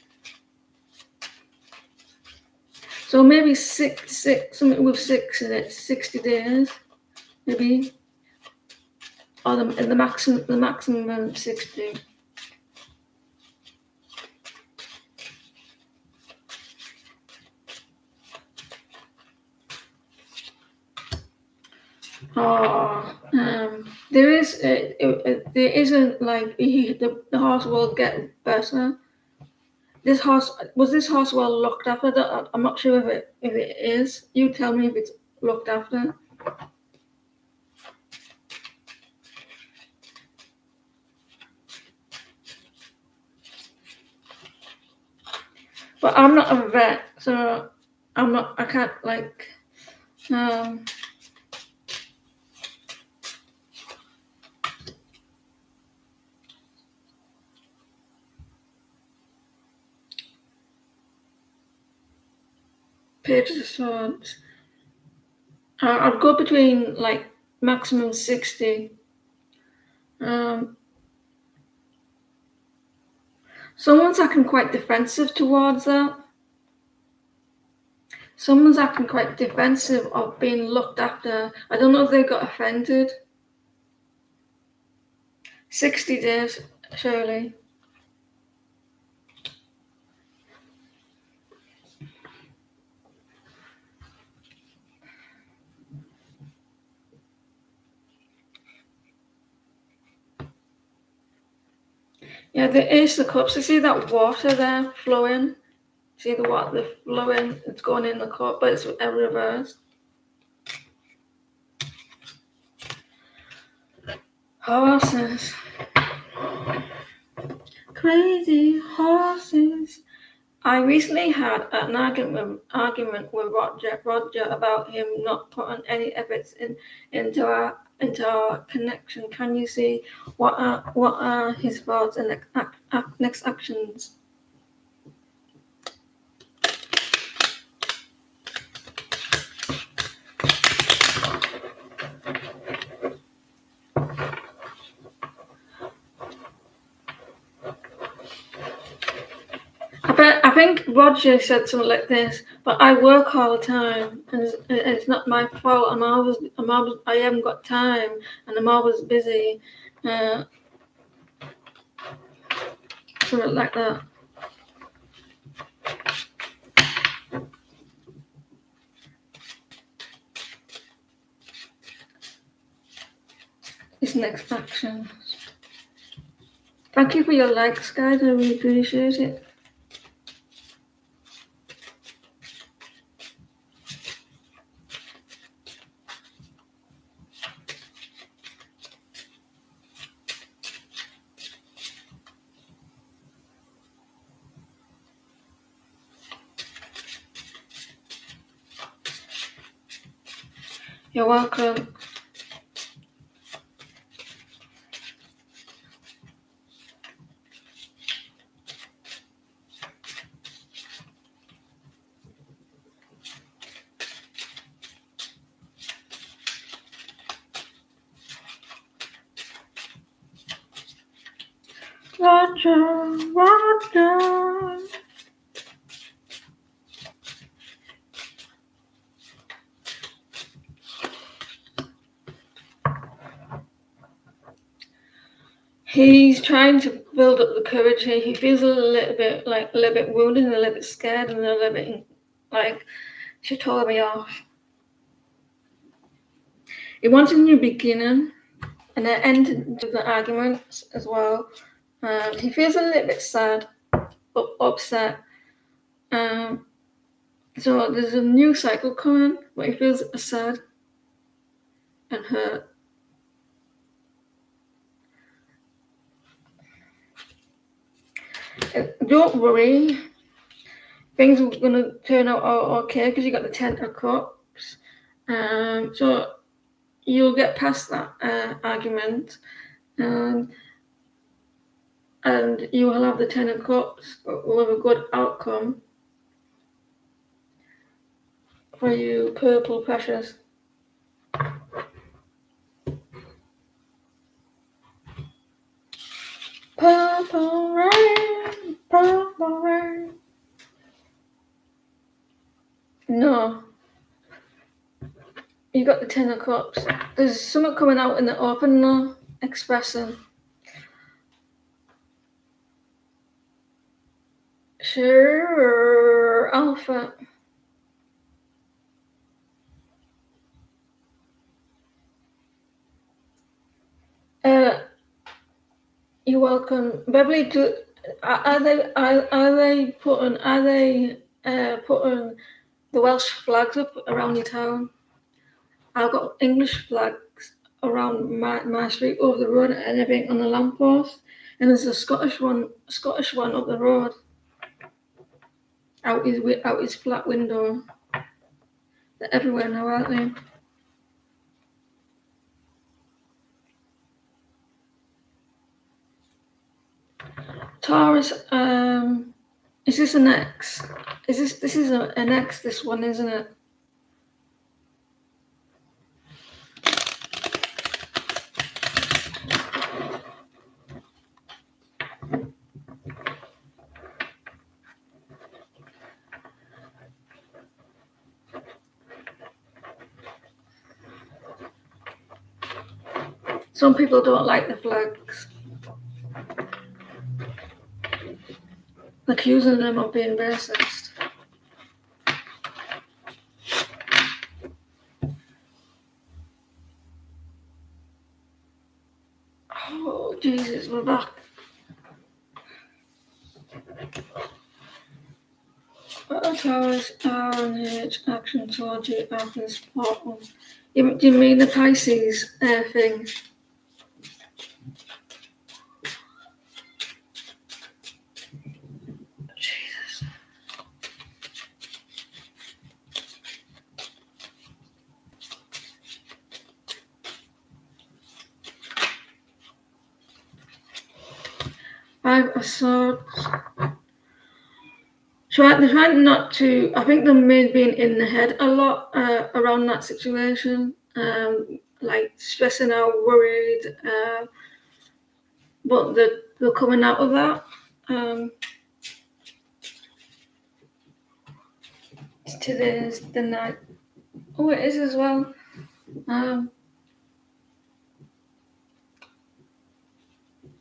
So maybe six something with 6 in it, 60 days, maybe. Or the maximum 60. Oh, there isn't like the horse will get better. This horse well looked after? I'm not sure if it is. You tell me if it's looked after. But I'm not a vet, so I can't like. Um, Pages of Swords. I'd go between like maximum 60. Someone's acting quite defensive towards that. Someone's acting quite defensive of being looked after. I don't know if they got offended. 60 days, Shirley. Yeah, the Ace of Cups. You see that water there flowing? See the water flowing? It's going in the cup, but it's reversed. Horses. Crazy horses. I recently had an argument with Roger about him not putting any efforts into our connection. Can you see what are his thoughts and next actions? I think Roger said something like this, but I work all the time, and it's not my fault. I haven't got time, and I'm always busy. Uh, Something like that. His next action. Thank you for your likes, guys. I really appreciate it. You're welcome. Roger. He's trying to build up the courage here. He feels a little bit wounded and a little bit scared and a little bit like she told me off. He wants a new beginning and an end to the arguments as well. He feels a little bit sad, upset. So there's a new cycle coming where he feels sad and hurt. Don't worry, things are gonna turn out okay because you got the Ten of Cups. So you'll get past that argument, and you will have the Ten of Cups. Will have a good outcome for you, Purple Precious. Purple rain, purple rain. No, you got the Ten of Cups. There's something coming out in the open now, expressing. Sure, Alpha. You're welcome, Beverly. Are they putting the Welsh flags up around your town? I've got English flags around my street over the road and everything on the lamppost, and there's a Scottish one up the road out his flat window. They're everywhere now, aren't they? Taurus, is this an X? This is an X, this one, isn't it? Some people don't like the flags, accusing them of being racist. Oh, Jesus, we're back. Taurus, R&H, action towards you after this portal. Do you mean the Pisces thing? Jesus. Five of Swords. They're trying not to. I think they may have been in the head a lot around that situation, like stressing out, worried, but they're coming out of that. Today's the night. Oh, it is as well.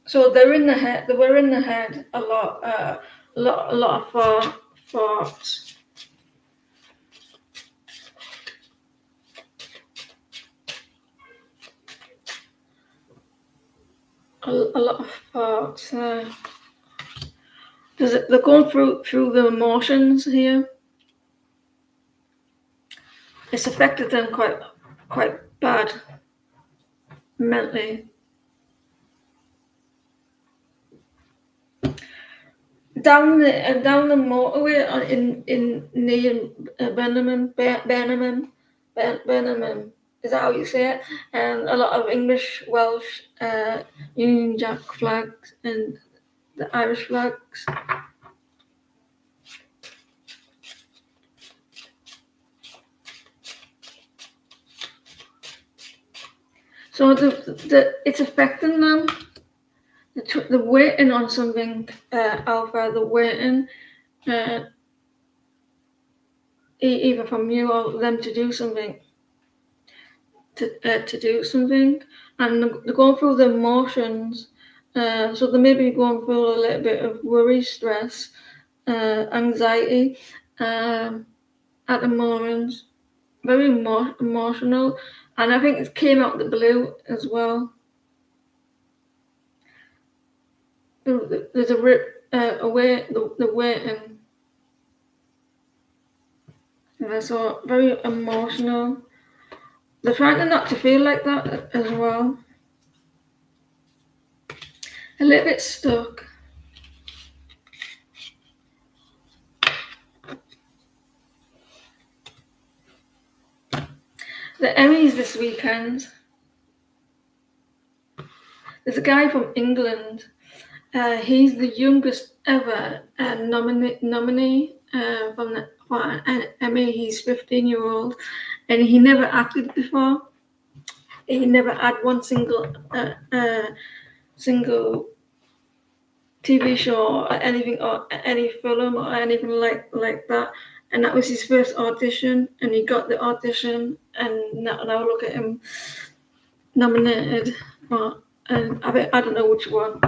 So they're in the head. They were in the head a lot. A lot of thoughts. A lot of thoughts. They're going through the emotions here. It's affected them quite bad mentally. Down the motorway in near Birmingham. Is that how you say it? And a lot of English, Welsh, Union Jack flags and the Irish flags. So it's affecting them. They're waiting on something, Alpha. They're waiting, either from you or them to do something. To do something, and they're going through the emotions. So they may be going through a little bit of worry, stress, anxiety at the moment. Very emotional, and I think it came out the blue as well. there's a waiting. And so very emotional. They're trying not to feel like that as well. A little bit stuck. The Emmys this weekend. There's a guy from England. He's the youngest ever nominee for an Emmy. He's 15-year-old, and he never acted before. He never had one single TV show or anything, or any film or anything like that. And that was his first audition, and he got the audition, and now look at him nominated for, and I don't know which one.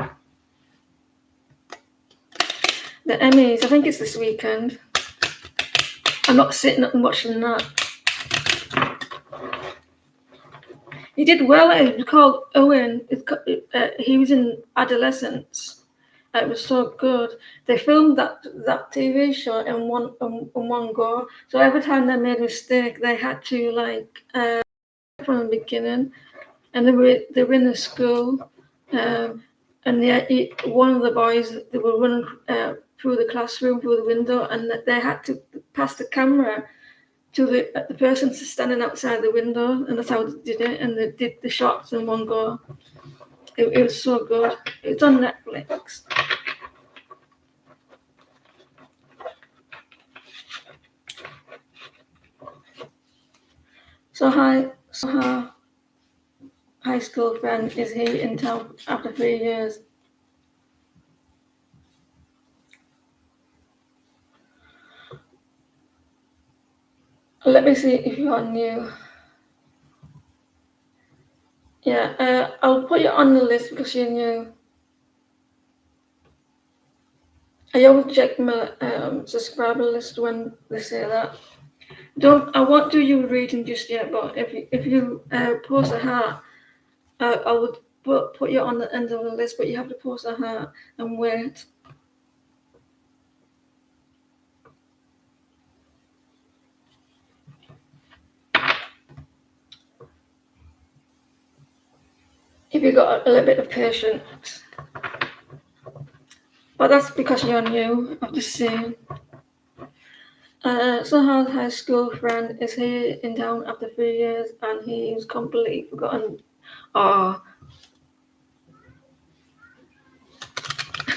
The Emmys, I think it's this weekend. I'm not sitting up and watching that. He did well. It was called Owen. He was in Adolescence. It was so good. They filmed that TV show in one go. So every time they made a mistake, they had to from the beginning. And they were in a school, and one of the boys, they were running through the classroom through the window, and they had to pass the camera to the person standing outside the window, and that's how they did it. And they did the shots in one go. It was so good. It's on Netflix. So her high school friend is here in town after 3 years. Let me see if you're new. Yeah, I'll put you on the list because you're new. I always check my subscriber list when they say that. I won't do you reading just yet, but if you post a heart, I would put you on the end of the list, but you have to post a heart and wait. If you got a little bit of patience. But that's because you're new, I'm just saying. Soha's high school friend is here in town after 3 years, and he's completely forgotten. Oh,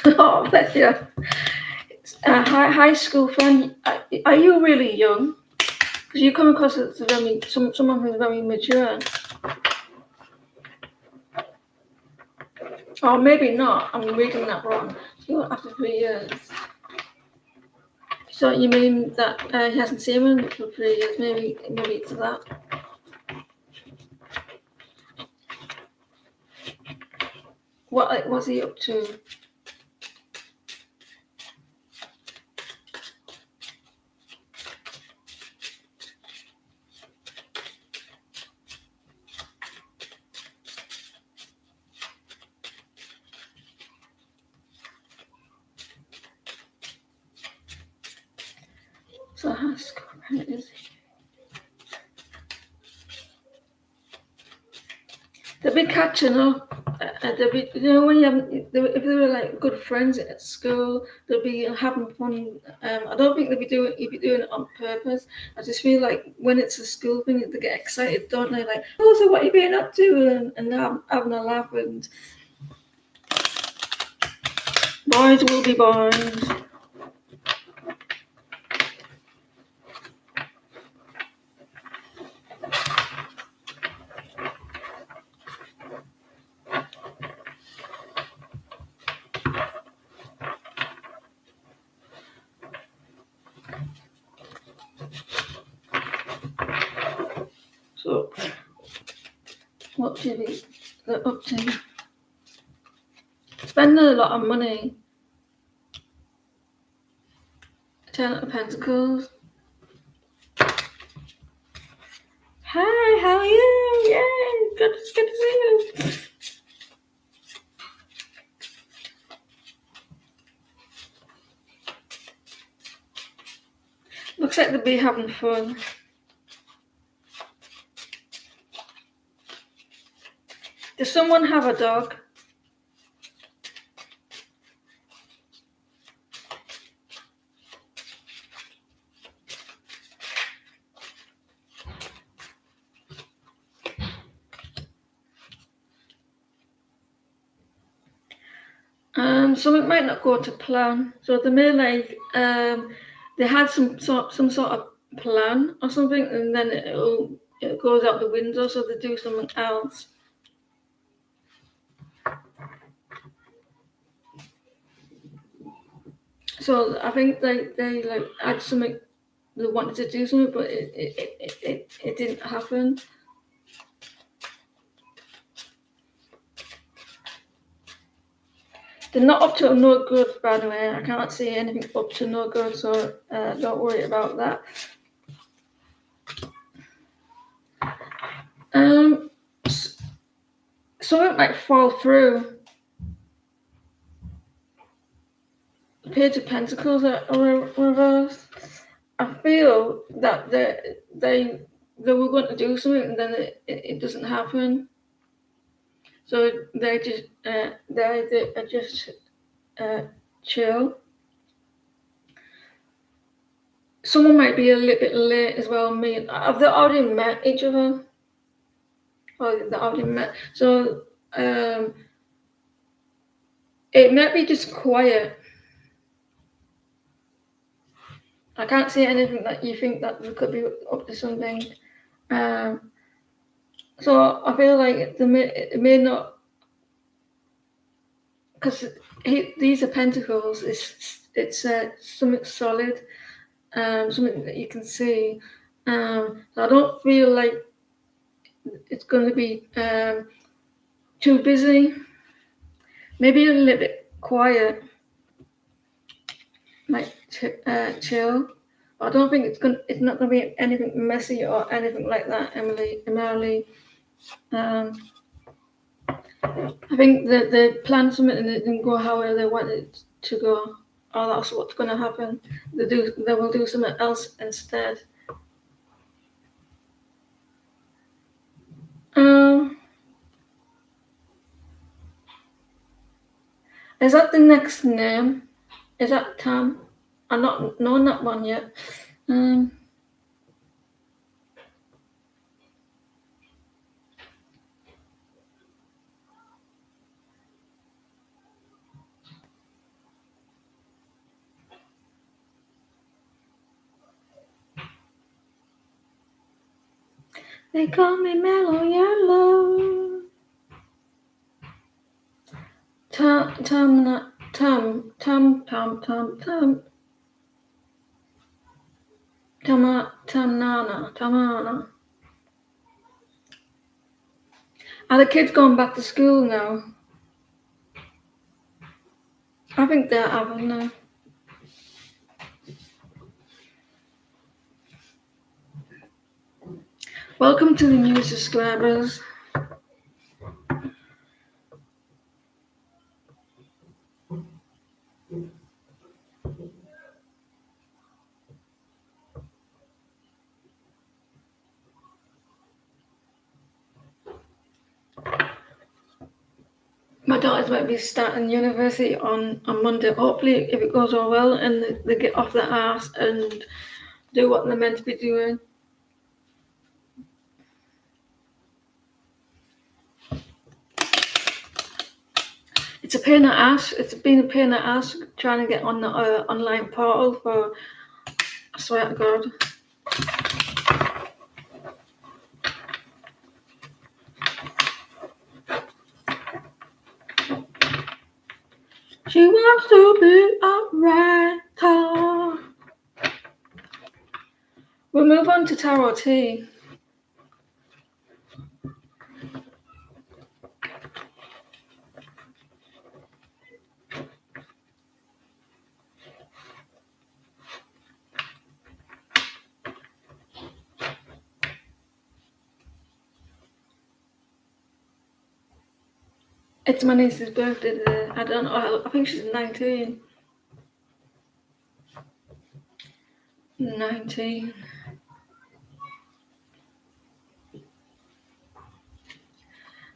oh, bless you. High school friend, are you really young? Because you come across as someone who's very mature. Or maybe not. I'm reading that wrong. You're after 3 years. So you mean that he hasn't seen him for 3 years? Maybe it's that. What was he up to? So high school friend is he? They'll be catching up. They'll be, when you have, if they were like good friends at school, they'll be having fun. I don't think they'll be doing it on purpose. I just feel like when it's a school thing, they get excited, don't they? Like, oh, so what are you been up to? And having a laugh. And boys will be boys. So, what should we get up to? Spending a lot of money. Ten of Pentacles. Hi, how are you? Yay, good to see you. to be having fun. Does someone have a dog? Something might not go to plan. So they may they had some sort of plan or something, and then it goes out the window. So they do something else. So I think they like had something. They wanted to do something, but it didn't happen. They're not up to no good, by the way. I can't see anything up to no good, so don't worry about that. Something might fall through. The Page of Pentacles are reversed. I feel that they were going to do something, and then it doesn't happen. So they just chill. Someone might be a little bit late as well. Have they already met each other? Or they already met. So it might be just quiet. I can't see anything that you think that they could be up to something. So I feel like it may not, because these are pentacles. It's something solid, something that you can see. So I don't feel like it's going to be too busy. Maybe a little bit quiet, like chill. I don't think it's not going to be anything messy or anything like that, Emily. I think that they planned something and it didn't go how they wanted it to go. Or that's what's going to happen. They will do something else instead. Is that the next name? Is that Tam? I'm not knowing that one yet. They call me Mellow Yellow. Tamnana. Are the kids going back to school now? I think they're having now. Welcome to the new subscribers. My daughters might be starting university on Monday. Hopefully, if it goes all well and they get off their ass and do what they're meant to be doing. It's a pain in the ass. It's been a pain in the ass trying to get on the online portal for, I swear to God. She wants to be a writer. We'll move on to Tarot T. It's my niece's birthday today. I don't know. I think she's 19. 19.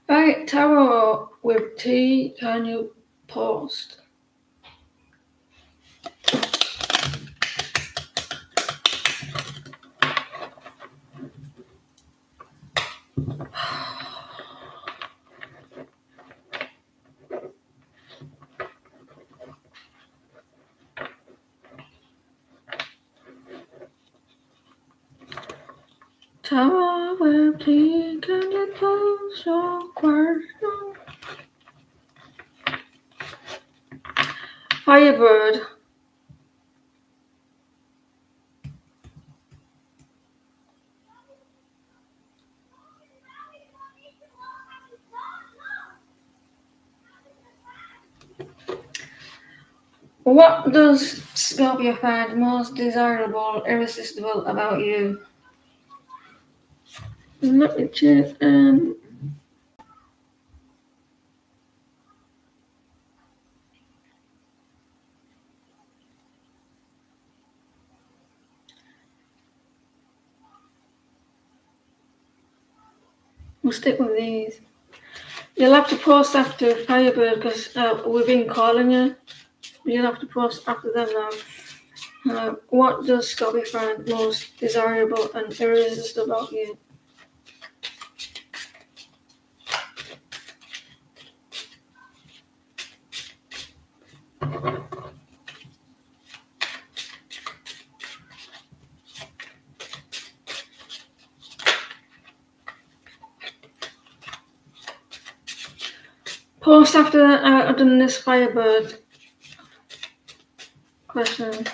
Right, tarot with T, can you post? Tarot with T, can you post your question? Firebird. What does Scorpio find most desirable, irresistible about you? Let me check. We'll stick with these. You'll have to post after Firebird because we've been calling you. You'll have to post after them now. What does Scorpio find most desirable and irresistible about you? Post after I've done this Firebird question.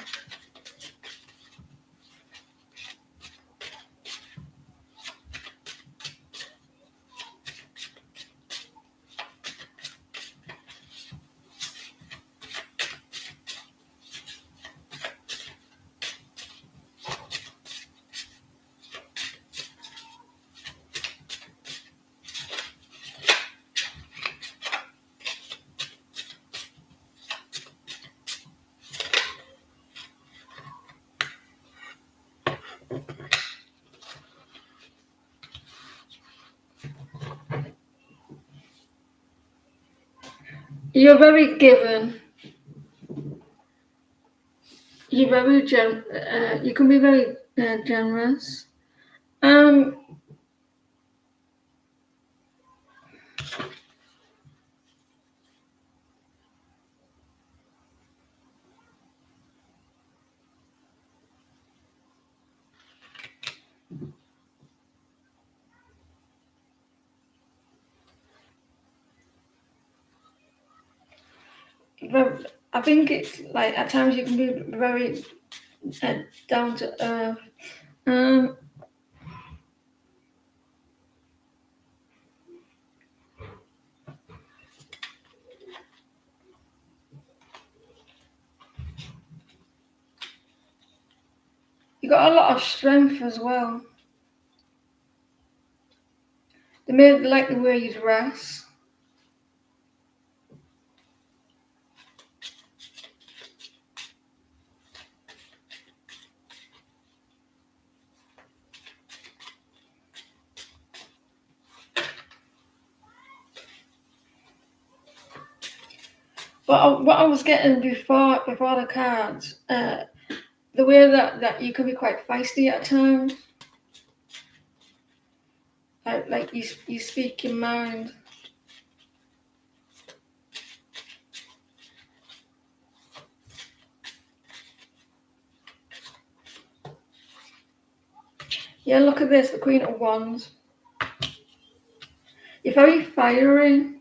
You're very given. You're very you can be very generous. But I think it's like at times you can be very down to earth. You got a lot of strength as well. They may like the way you dress. But what I was getting before the cards, the way that you can be quite feisty at times. Like you speak your mind. Yeah, look at this, the Queen of Wands. You're very fiery,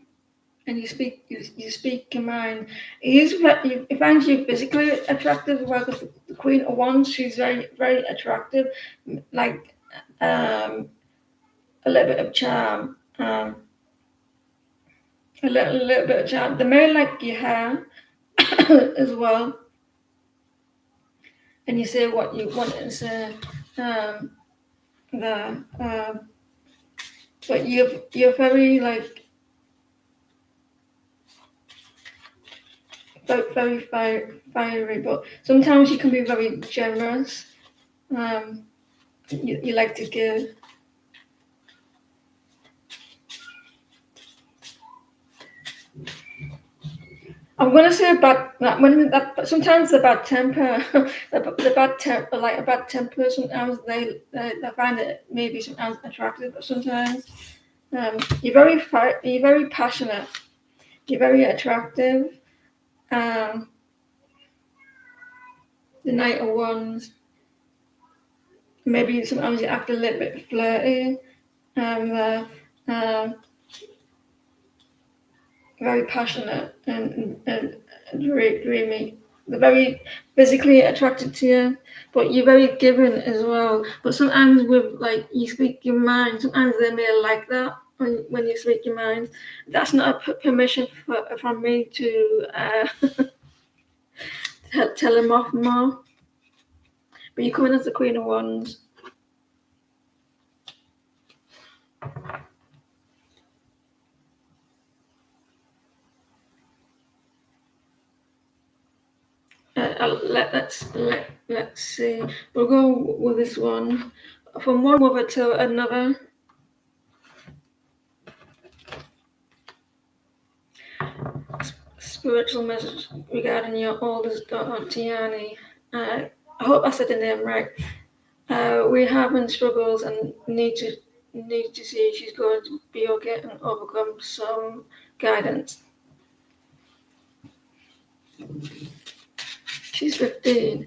and you speak your mind. You find you physically attractive as well, because the Queen of Wands, she's very very attractive, like a little bit of charm, a little bit of charm. They may like your hair as well, and you say what you want to say. The but you're very like very fiery, but sometimes you can be very generous. you like to give. I'm gonna say sometimes the bad temper, the bad temper, like a bad temper. Sometimes they find it maybe sometimes attractive, but sometimes you're very passionate, you're very attractive. Um, the Knight of Wands, maybe sometimes you act a little bit flirty. Um, uh, very passionate and very dreamy. They're very physically attracted to you, but you're very giving as well. But sometimes with like you speak your mind, sometimes they may like that when you speak your mind. That's not a permission from me to tell him off more. But you come in as the Queen of Wands. Let's see. We'll go with this one from one mother to another. Spiritual message regarding your oldest daughter, Tiani. I hope I said the name right. We're having struggles and need to see if she's going to be okay and overcome some guidance. She's 15.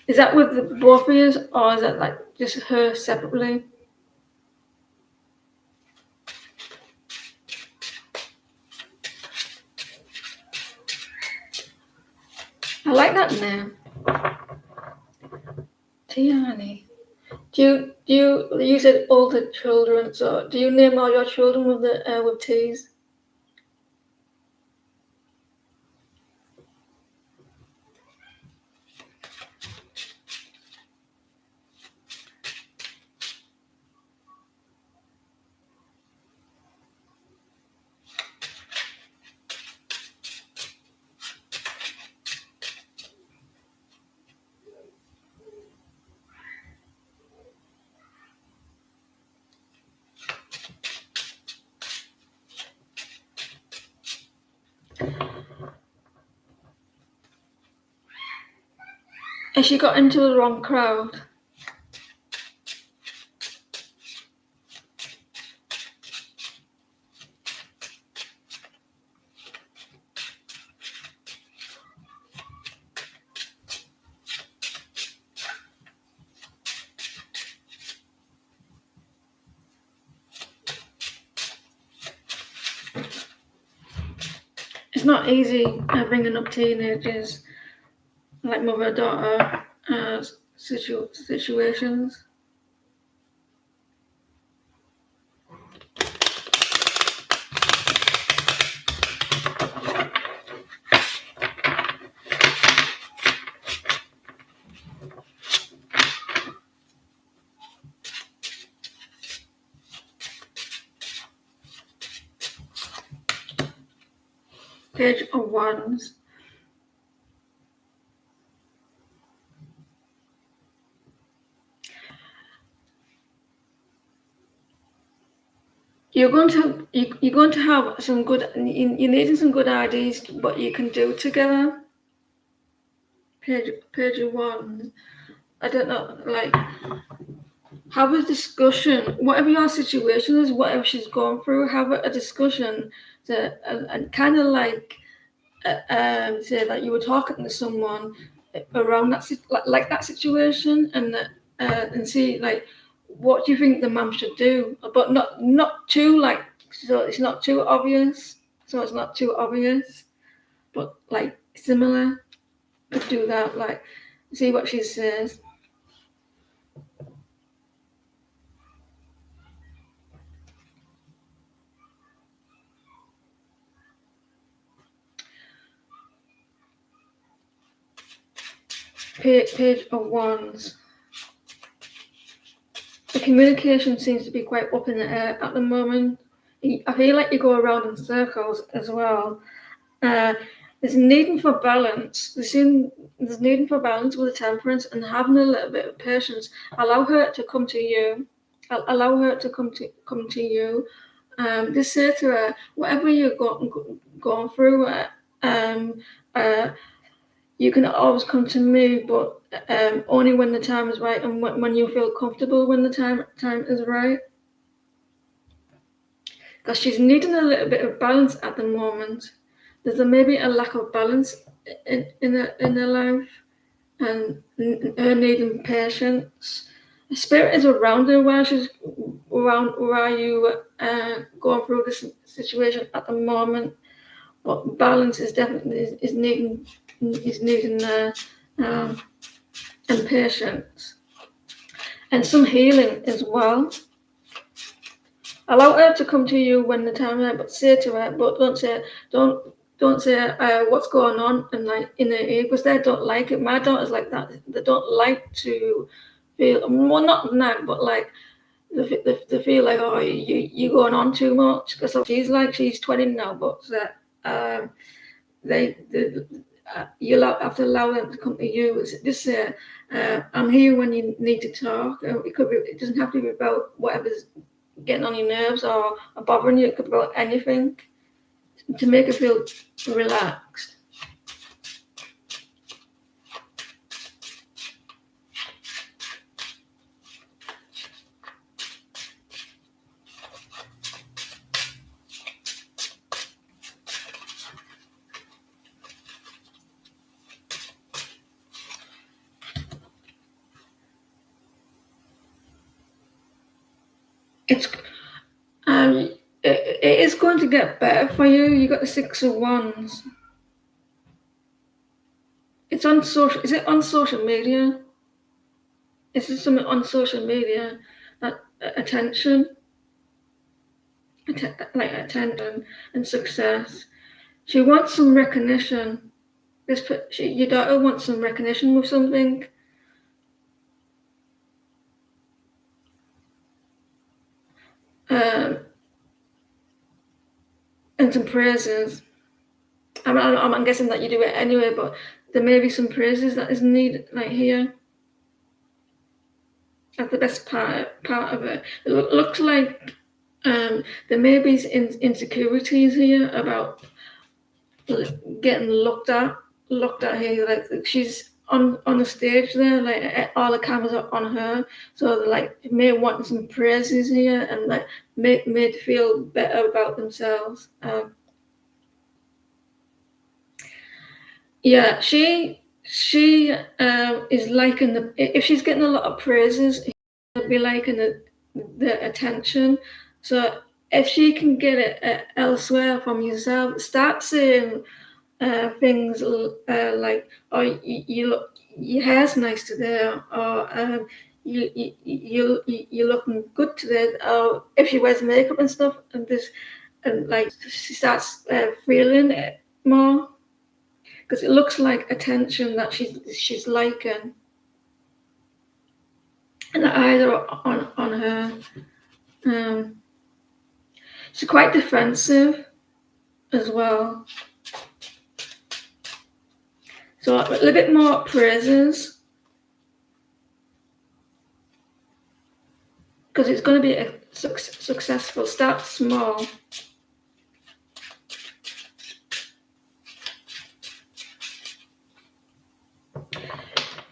Is that with the both of you, or is that like just her separately? I like that name, Tiani. You said older children, so do you name all your children with T's? And she got into the wrong crowd. It's not easy bringing up teenagers, like mother-daughter situations. Page of Wands. You're going to have some good. You're needing some good ideas, what you can do together. Page of Wands. I don't know, like have a discussion. Whatever your situation is, whatever she's going through, have a discussion and kind of like say that you were talking to someone around that like that situation and see like what do you think the mum should do, but not too like so it's not too obvious. So it's not too obvious, but like similar to do that. Like see what she says. Page of Wands. The communication seems to be quite up in the air at the moment. I feel like you go around in circles as well. there's needing for balance. There's needing for balance with the temperance and having a little bit of patience. Allow her to come to you. Allow her to come to you. Just say to her, whatever you're going through, you can always come to me, but only when the time is right and when you feel comfortable when the time is right. Because she's needing a little bit of balance at the moment. There's maybe a lack of balance in her life, and her needing patience. The spirit is around her while she's while you going through this situation at the moment. But balance is definitely is needing um, and patience, and some healing as well. Allow her to come to you when the time is right, but say to her, but don't say what's going on and like in her ear, because they don't like it. My daughter's like that. They don't like to feel, well, not now, but like they feel like, oh, you're going on too much, because she's 20 now, but they you have to allow them to come to you. Just say, I'm here when you need to talk. It doesn't have to be about whatever's getting on your nerves or bothering you. It could be about anything to make her feel relaxed. It's it is going to get better for you. You got the 6 of Wands. It's on social. Is it on social media? Is there something on social media that attention, like attention and success? She wants some recognition. Your daughter wants some recognition with something. And some praises. I'm guessing that you do it anyway, but there may be some praises that is needed, like here. That's the best part of it. It looks like there may be insecurities here about getting looked at here. Like she's on the stage there, like all the cameras are on her, so like may want some praises here and like made feel better about themselves. Yeah, she is liking if she's getting a lot of praises, she'll be liking the attention. So if she can get it elsewhere from yourself, start saying things like, "Oh, you look, your hair's nice today," or you're looking good today. Or if she wears makeup and stuff, and like she starts feeling it more. Because it looks like attention that she's liking, and the eyes are on her. She's quite defensive as well. So a little bit more praises, because it's going to be a successful. Start small.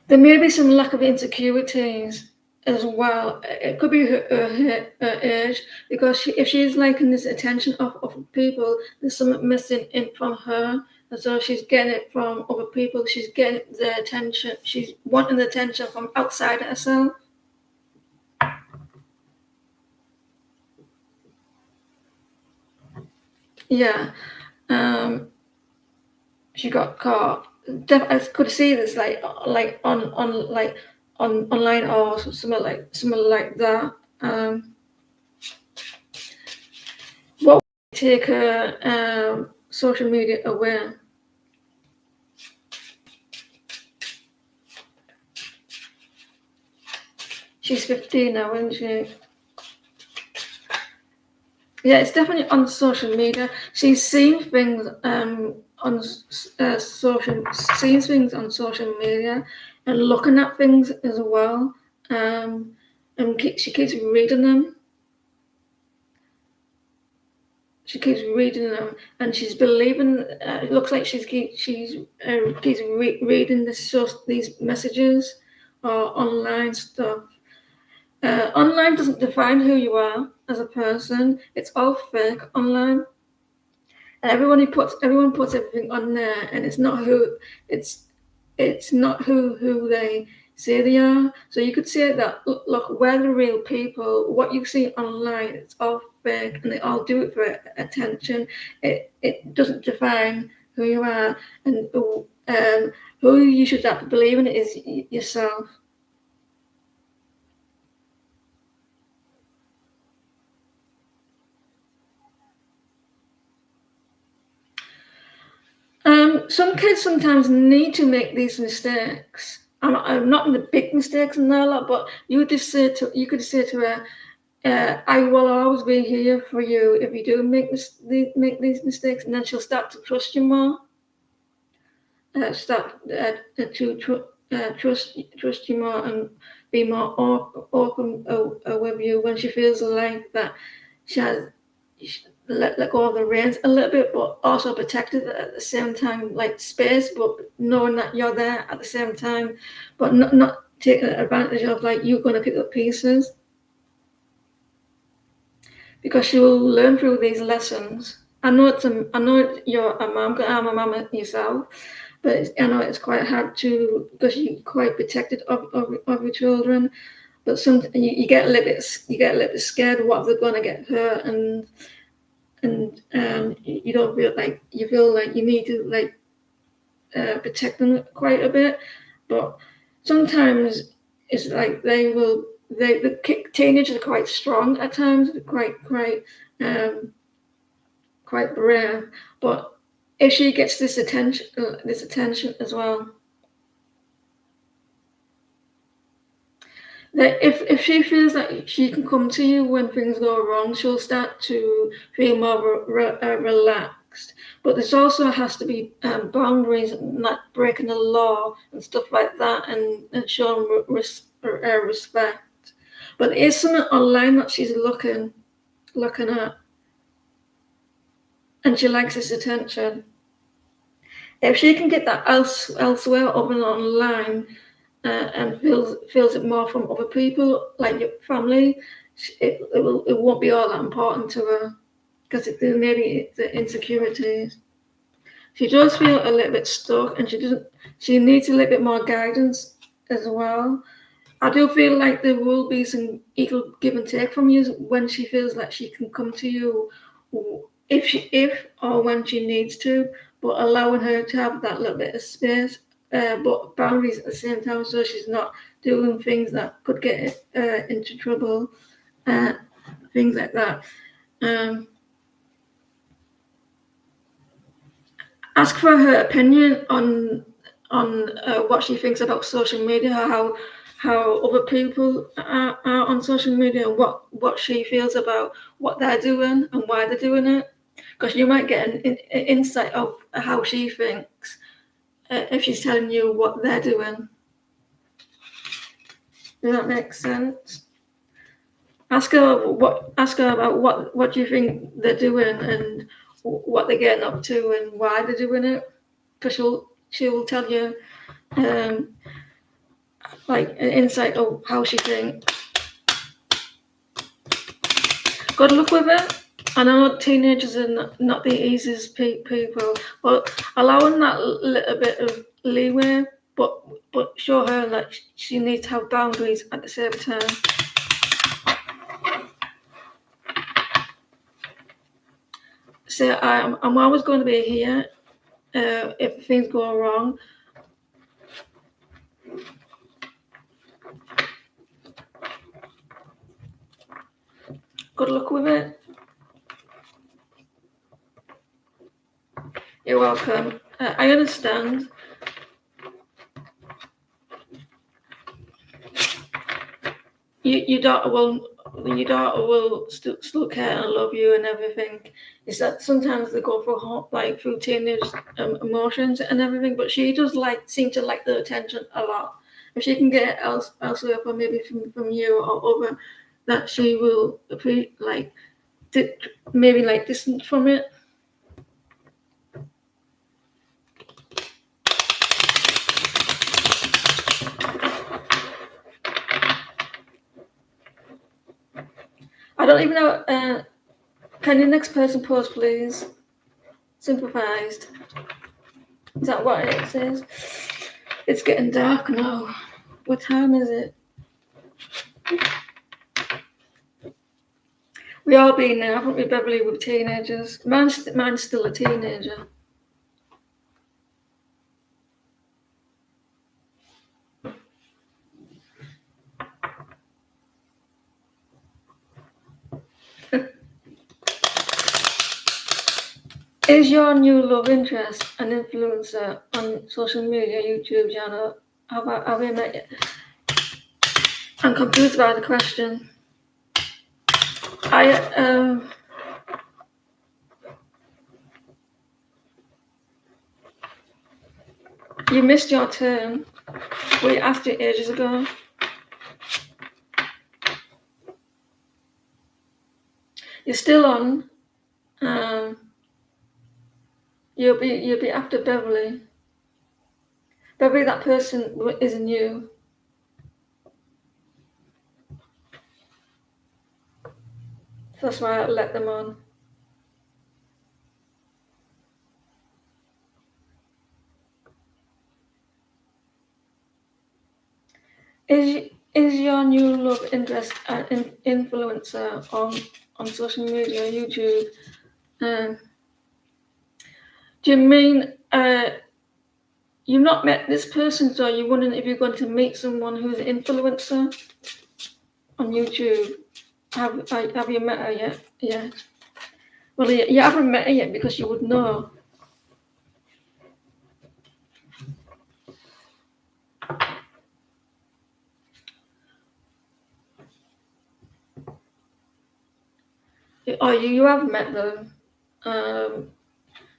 There may be some lack of insecurities as well. It could be her age, because if she's liking this attention of people, there's something missing from her, and so she's getting it from other people. She's getting the attention. She's wanting the attention from outside herself. Yeah, she got caught. I could see this like on online or something like that. What would take her social media away? She's 15 now, isn't she? Yeah, it's definitely on social media. She's seen things seeing things on social media and looking at things as well. And she keeps reading them. She keeps reading them, and she's believing. It looks like she's keeps reading these messages or online stuff. Online doesn't define who you are as a person. It's all fake online, and everyone puts everything on there, and it's not who they say they are. So you could say that, look, we're the real people. What you see online, it's all fake, and they all do it for attention. It doesn't define who you are, and who you should believe in is yourself. Some kids sometimes need to make these mistakes. I'm not in the big mistakes and all that, but you could say to her, I will always be here for you if you do make these mistakes, and then she'll start to trust you more. Start to trust you more and be more open with you when she feels like that she has let go of the reins a little bit, but also protected at the same time, like space, but knowing that you're there at the same time, but not taking advantage of like you're going to pick up pieces, because she will learn through these lessons. I know you're a mom. I'm a mom yourself, but I know it's quite hard to, because you're quite protected of your children. But you get a little bit scared of what they're going to get hurt, and you don't feel like you need to protect them quite a bit. But sometimes it's like the teenagers are quite strong at times, quite brave. But if she gets this attention as well, that if she feels that she can come to you when things go wrong, she'll start to feel more relaxed. But there's also has to be boundaries, not breaking the law and stuff like that, and showing respect. But there is something online that she's looking at, and she likes this attention. If she can get that elsewhere other than online, and feels it more from other people, like your family, it won't be all that important to her, because maybe the insecurities. She does feel a little bit stuck, and she needs a little bit more guidance as well. I do feel like there will be some equal give and take from you when she feels like she can come to you, if or when she needs to, but allowing her to have that little bit of space, but boundaries at the same time, so she's not doing things that could get into trouble, things like that. Ask for her opinion on what she thinks about social media, how other people are on social media, and what she feels about what they're doing and why they're doing it, because you might get an insight of how she thinks if she's telling you what they're doing. Does that make sense? Ask her about what you think they're doing and what they're getting up to and why they're doing it, because she'll tell you like an insight of how she thinks. Good luck with it. I know teenagers are not the easiest people, but allowing that little bit of leeway, but show her that she needs to have boundaries at the same time. So I'm always going to be here if things go wrong. Good luck with it. You're welcome. I understand. Your daughter will your daughter will still care and love you and everything, is that sometimes they go through teenage emotions and everything, but she does seem to like the attention a lot. If she can get it elsewhere from maybe from you or other, that she will maybe distant from it. I don't even know. Can the next person pause, please? Sympathized. Is that what it says? It's getting dark now. What time is it? We all been there, haven't we, Beverly, with teenagers? Mine's still a teenager. Is your new love interest an influencer on social media, YouTube channel? Have we met yet? I'm confused by the question. You missed your turn. We asked it ages ago. You're still on. You'll be after Beverly. Beverly, that person isn't you. So that's why I let them on. Is your new love interest an influencer on social media, YouTube? Do you mean you've not met this person, so you're wondering if you're going to meet someone who's an influencer on YouTube? Have you met her yet? Yeah. Well, you haven't met her yet because you would know. Oh, you have met them.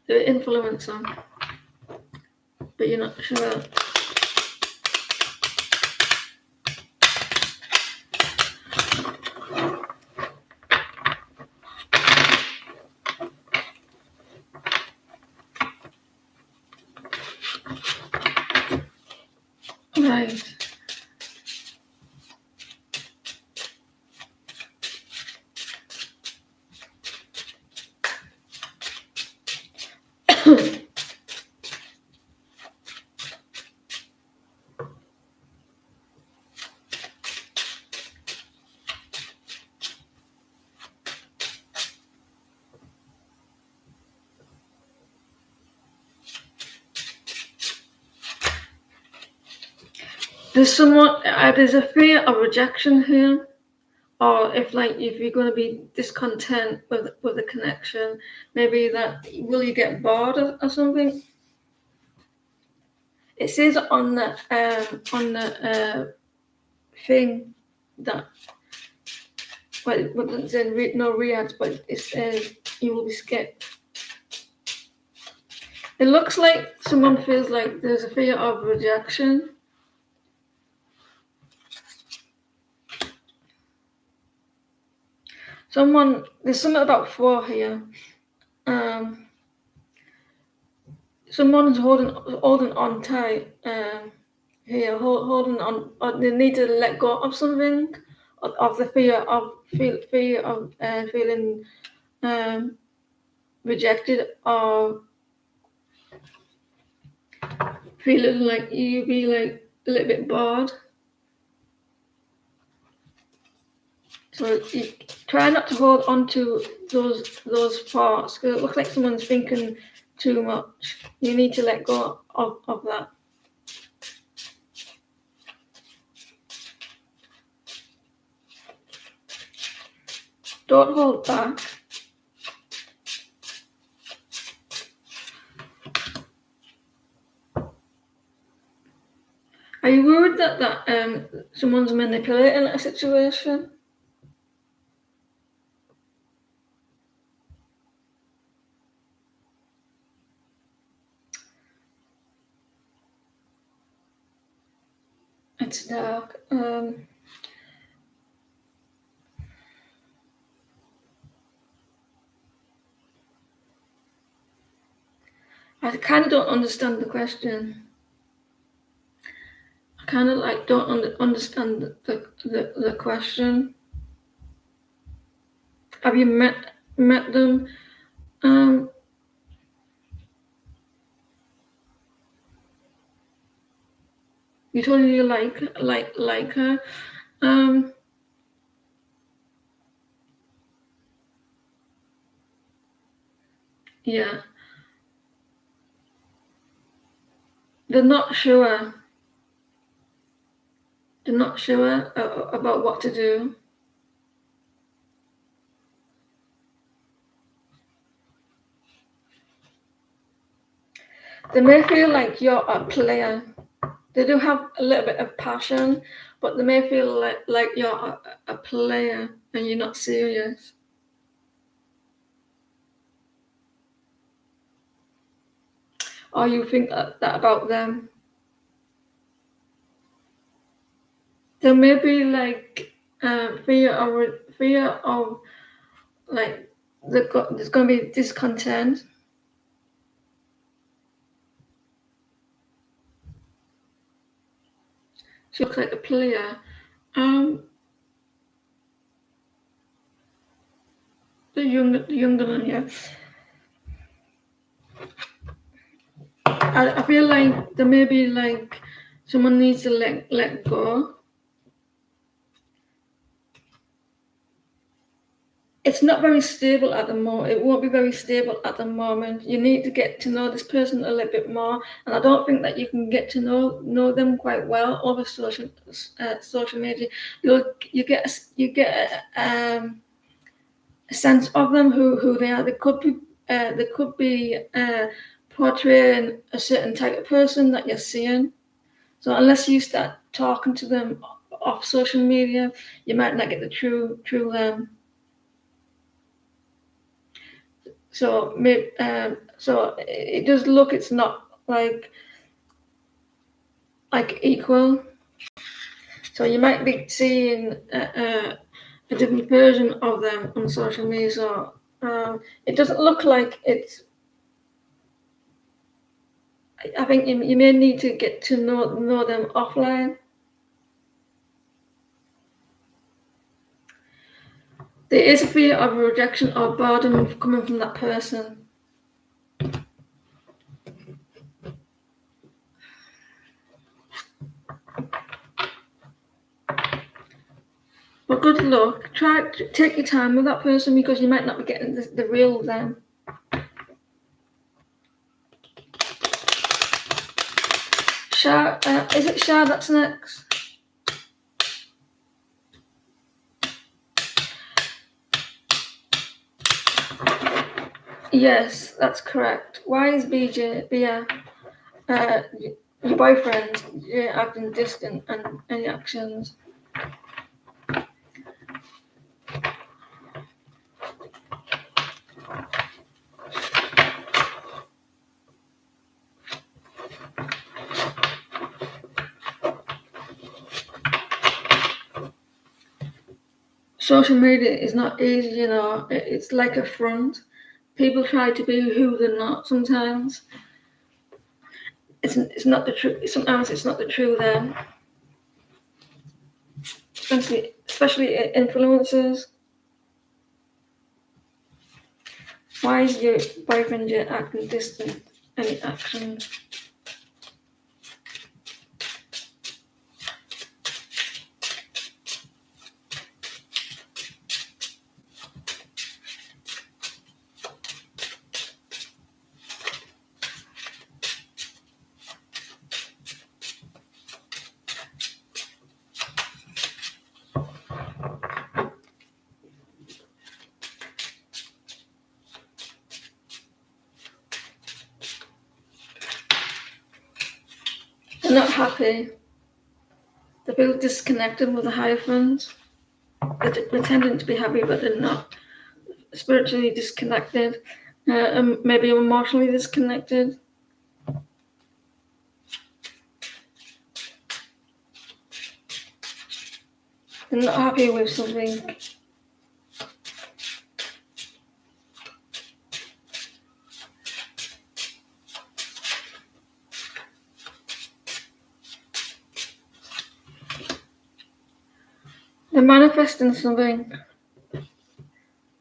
The influencer, but you're not sure. Right. There's a fear of rejection here, or if you're going to be discontent with the connection, maybe will you get bored or something? It says on the thing that, well, it doesn't say no reads, but it says you will be skipped. It looks like someone feels like there's a fear of rejection. There's something about 4 here. Someone's holding on tight here, holding on. They need to let go of something, of the fear of feeling rejected, or feeling like you be like a little bit bored. So you try not to hold on to those thoughts, because it looks like someone's thinking too much. You need to let go of that. Don't hold back. Are you worried that someone's manipulating a situation? It's dark. I kind of don't understand the question. I kind of like don't understand the question. Have you met them? You told me you like her. Yeah. They're not sure. They're not sure about what to do. They may feel like you're a player. They do have a little bit of passion, but they may feel like you're a player and you're not serious. Or you think that about them. There may be like fear of like there's going to be discontent. She looks like a player. The younger than you. I feel like there may be like someone needs to let go. It's not very stable at the moment. It won't be very stable at the moment. You need to get to know this person a little bit more, and I don't think that you can get to know them quite well over social media. You get a sense of them, who they are. They could be portraying a certain type of person that you're seeing. So unless you start talking to them off social media, you might not get the true them. So it does look, it's not like equal. So you might be seeing a different version of them on social media. So it doesn't look like it's. I think you may need to get to know them offline. There is a fear of rejection or boredom coming from that person. But good luck. Try to take your time with that person because you might not be getting the real them. Shah, is it Shah that's next? Yes, that's correct. Why is Bia, your boyfriend, acting distant and any actions? Social media is not easy, it's like a front. People try to be who they're not sometimes. It's not the truth. Sometimes it's not the truth there. Especially influencers. Why is your boyfriend acting distant? Any actions? They're not happy. They feel disconnected with the Hierophants. They're pretending to be happy, but they're not. Spiritually disconnected, and maybe emotionally disconnected. They're not happy with something. They're manifesting something.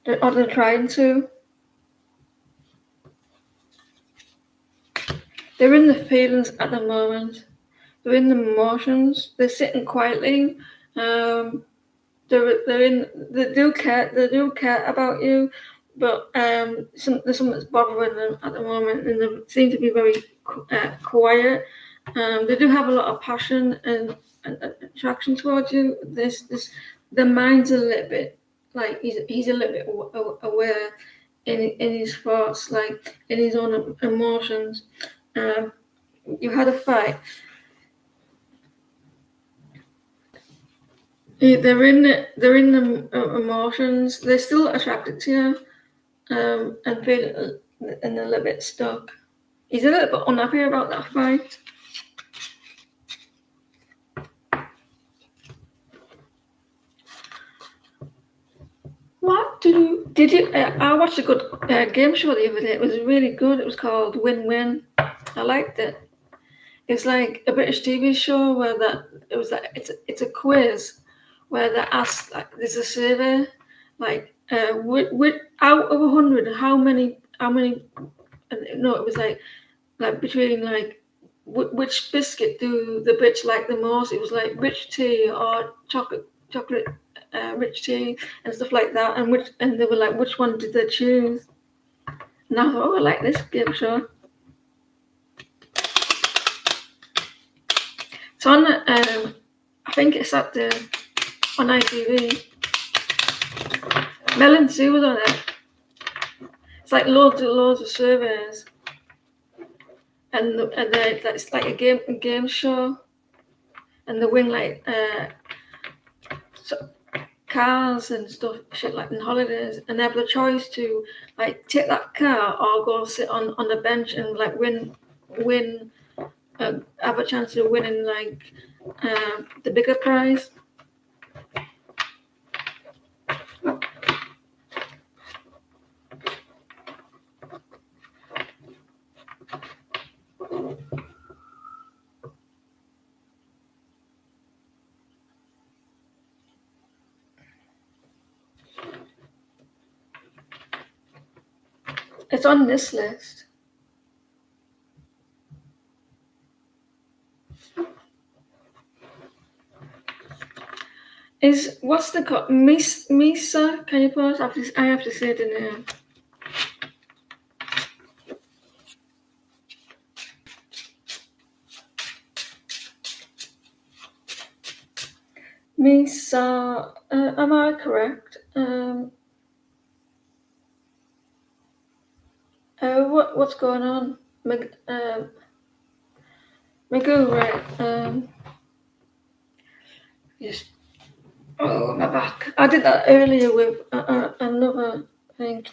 Or they're trying to. They're in the feelings at the moment. They're in the emotions. They're sitting quietly. They do care about you, but there's something that's bothering them at the moment, and they seem to be very quiet. They do have a lot of passion and attraction towards you. Their mind's a little bit like he's a little bit aware in his thoughts, like in his own emotions. You had a fight. They're in the emotions. They're still attracted to you, and feel and a little bit stuck. He's a little bit unhappy about that fight. What did you? I watched a good game show the other day. It was really good. It was called Win Win. I liked it. It's like a British TV show where it's a quiz where they're asked, like, there's a survey, like out of 100, how many no, it was like between like which biscuit do the Brits like the most. It was like rich tea or chocolate rich tea and stuff like that, and they were like, which one did they choose? And I thought, oh, I like this game show. It's on, I think it's on ITV. Mel and Sue was on it. It's like loads of surveys, and it's like a game show, and they win like cars and stuff, shit, like in holidays, and they have the choice to like take that car or go sit on the bench and like win. Have a chance of winning like the bigger prize. It's on this list. What's the code? Misa? Can you pause? I have to say the name. Misa, am I correct? What's going on? Magoo, right? Yes. Oh, my back. I did that earlier with another thing.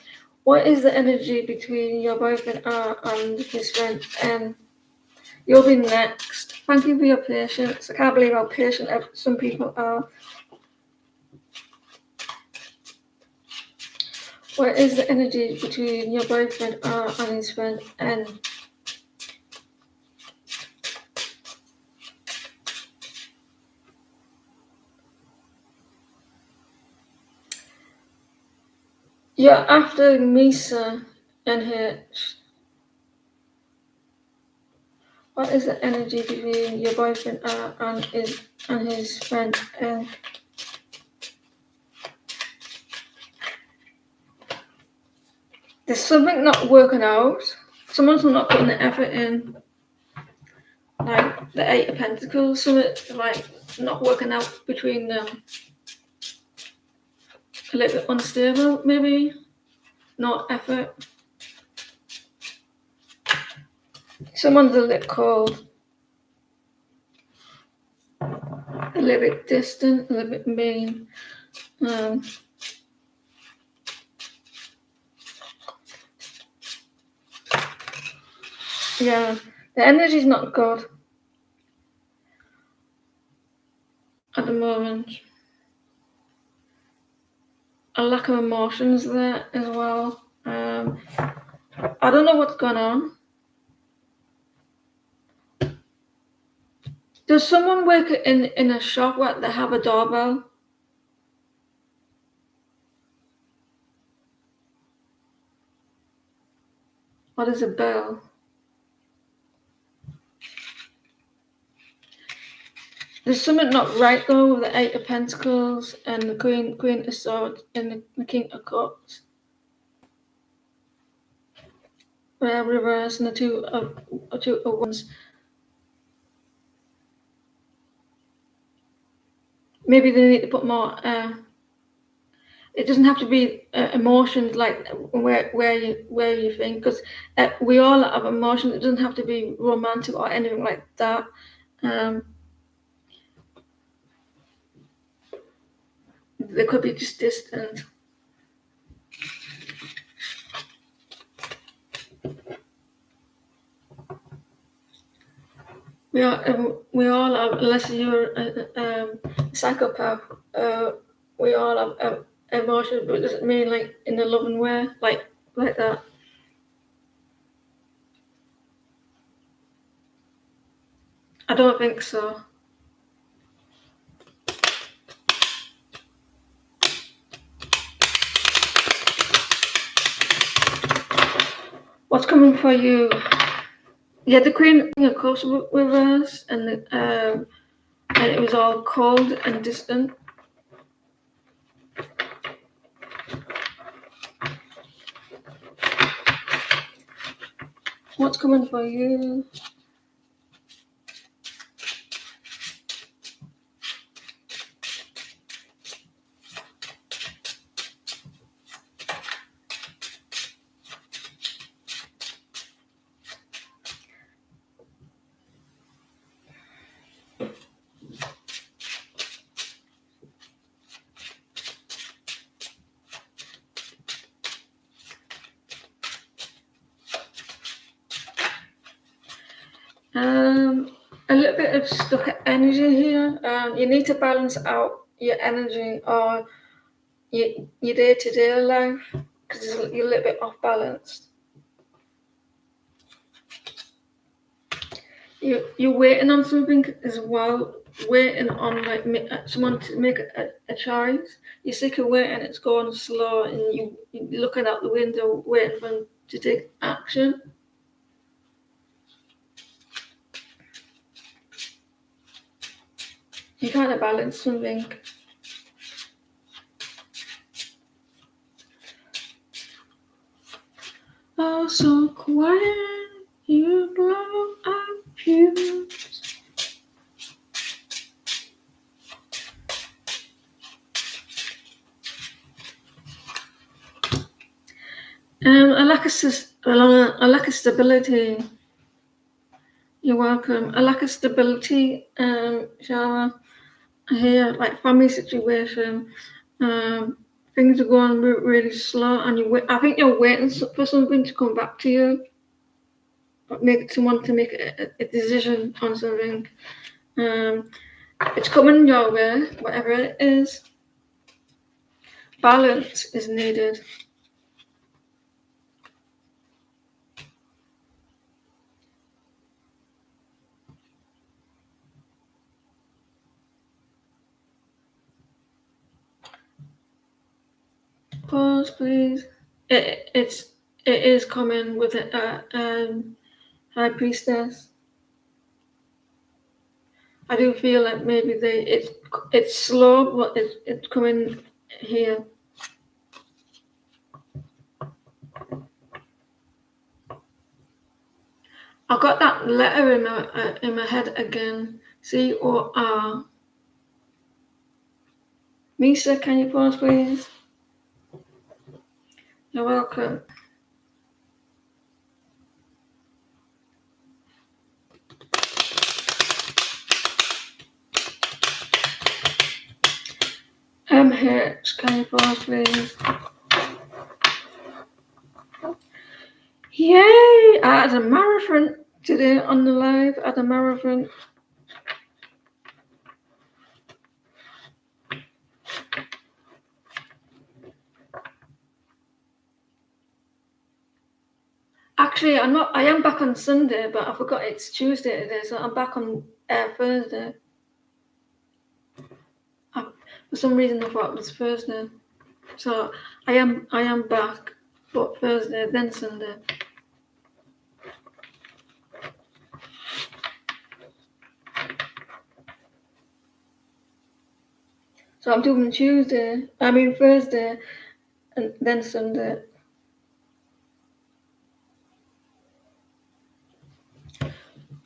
What is the energy between your boyfriend R and his friend N? You'll be next. Thank you for your patience. I can't believe how patient some people are. What is the energy between your boyfriend R and his friend N? You're after Misa NH. What is the energy between your boyfriend R and his friend N? There's something not working out. Someone's not putting the effort in. Like the Eight of Pentacles, something like not working out between them. A little bit unstable, maybe. Not effort. Someone's a little cold. A little bit distant, a little bit mean. Yeah, the energy's not good at the moment. a lack of emotions there as well. I don't know what's going on. Does someone work in a shop where they have a doorbell? What is a bell? There's something not right though with the Eight of Pentacles and the Queen of Swords and the King of Cups. Reverse and the two of Wands. Maybe they need to put more. It doesn't have to be emotions like where you think, because we all have emotions. It doesn't have to be romantic or anything like that. They could be just distant. We all have, unless you're a psychopath, we all have emotions, but it doesn't mean like in a loving way, like that. I don't think so. What's coming for you? Yeah, the Queen of Cups with us, and it was all cold and distant. What's coming for you? A little bit of stuck energy here. You need to balance out your energy or your day-to-day life because you're a little bit off balance. You're waiting on something as well, waiting on like someone to make a choice. You're sick of waiting; it's going slow, and you're looking out the window waiting for them to take action. You kind of balance something. Oh, so quiet, you blow up fuse. I lack of stability. You're welcome. I lack of stability, Shara. Here, like family situation. Things are going really slow, and I think you're waiting for something to come back to you. Make someone to make a decision on something. It's coming your way, whatever it is. Balance is needed. Pause, please. It is coming with a High Priestess. I do feel like maybe it's slow, but it's coming here. I got that letter in my head again. COR. Misa, can you pause, please? You're welcome. Here. Can you pause, please? Yay! I had a marathon today on the live. I had a marathon. Actually, I'm not. I am back on Sunday, but I forgot it's Tuesday today, so I'm back on Thursday. For some reason, I thought it was Thursday. So I am back, but Thursday, then Sunday. So I'm doing Thursday, and then Sunday.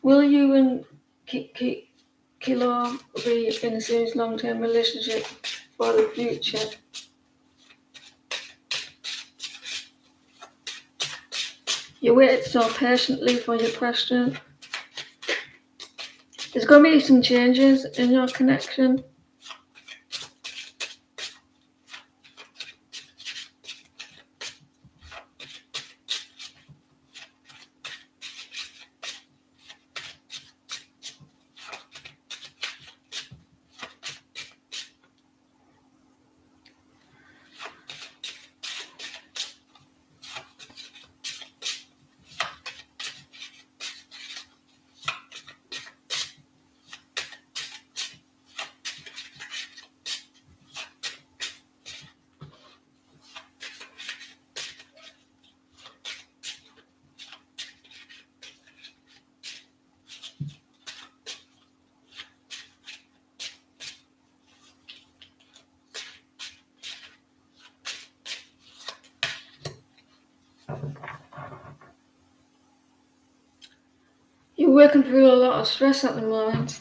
Will you and Kilo be in a serious long-term relationship for the future? You waited so patiently for your question. There's going to be some changes in your connection. You're working through a lot of stress at the moment.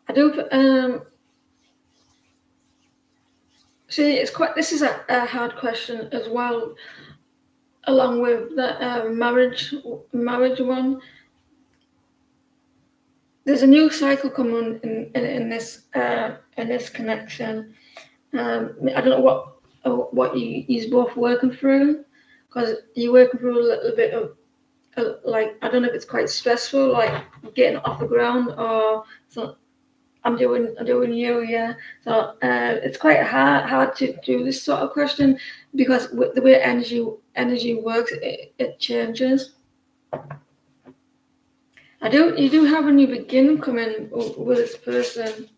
I do. See, this is a hard question as well, along with the marriage one. There's a new cycle coming in this connection. I don't know what you're both working through, because you're working through a little bit of like, I don't know if it's quite stressful, like getting off the ground, or so. I'm doing you, yeah. So it's quite hard to do this sort of question, because with the way energy works, it changes. You do have a new beginning coming with this person.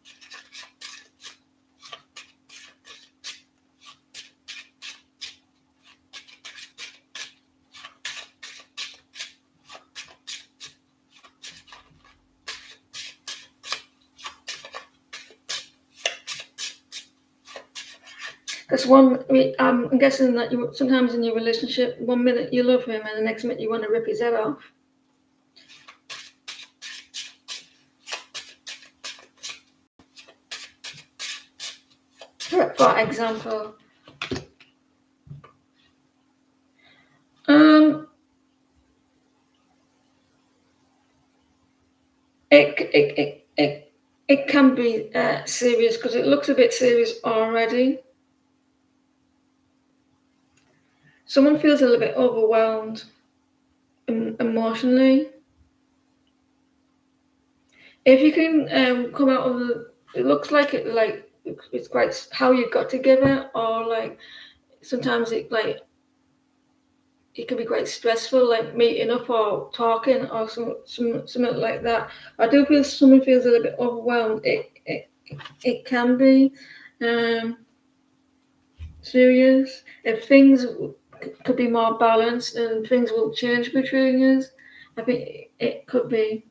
Because I'm guessing that you sometimes in your relationship, 1 minute you love him and the next minute you want to rip his head off. For example, it can be serious, because it looks a bit serious already. Someone feels a little bit overwhelmed emotionally. If you can come out of it looks like it's quite how you got together, or like sometimes it can be quite stressful, like meeting up or talking or something like that. I do feel someone feels a little bit overwhelmed. It can be serious. If things could be more balanced and things will change between us, I think it could be.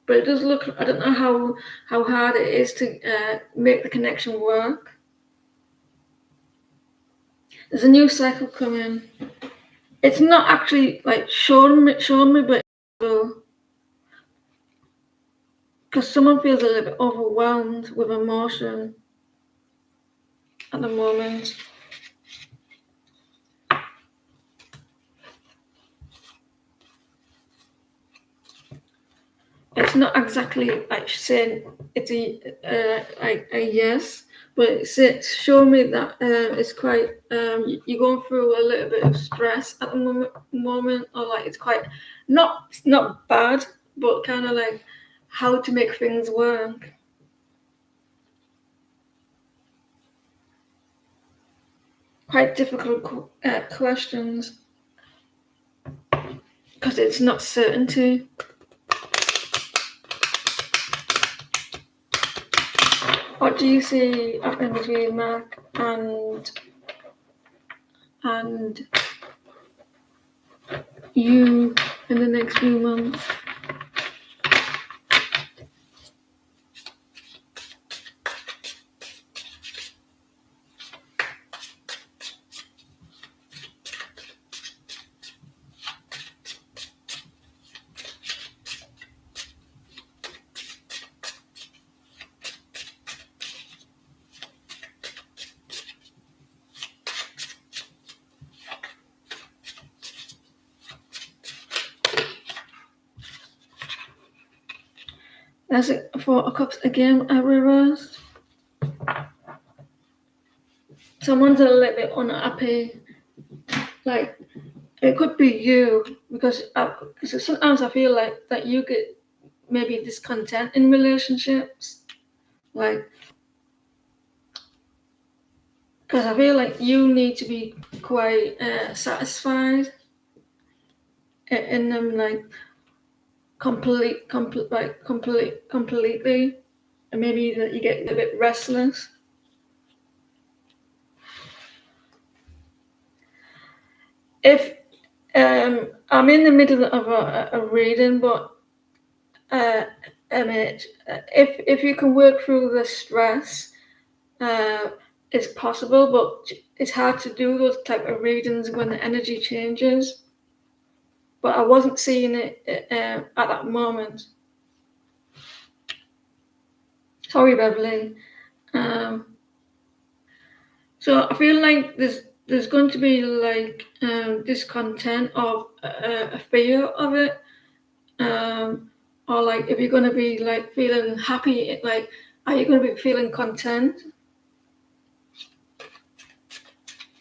But it does look, I don't know how hard it is to make the connection work. There's a new cycle coming. It's not actually like showing me, but because someone feels a little bit overwhelmed with emotion at the moment. It's not exactly like saying it's a yes, but it's showing me that it's quite you're going through a little bit of stress at the moment, or like it's quite not bad, but kind of like how to make things work. quite difficult questions because it's not certainty. What do you see happening between Mark and you in the next few months? That's it for a cups again. I reversed. Someone's a little bit unhappy. Like it could be you because sometimes I feel like that you get maybe discontent in relationships. Like because I feel like you need to be quite satisfied in them, like completely, and maybe that you get a bit restless. If I'm in the middle of a reading, but Emmett, if you can work through the stress, it's possible, but it's hard to do those type of readings when the energy changes. But I wasn't seeing it at that moment. Sorry, Beverly. So I feel like there's going to be like discontent of a fear of it, or like if you're going to be like feeling happy, like are you going to be feeling content?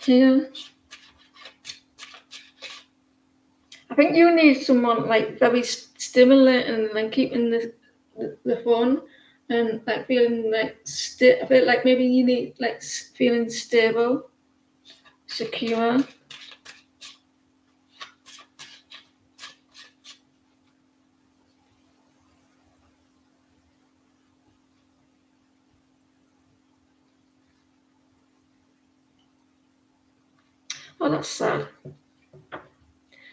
Yeah. I think you need someone like very stimulating, like keeping the fun, and like feeling like I feel like maybe you need like feeling stable, secure. Oh, that's sad.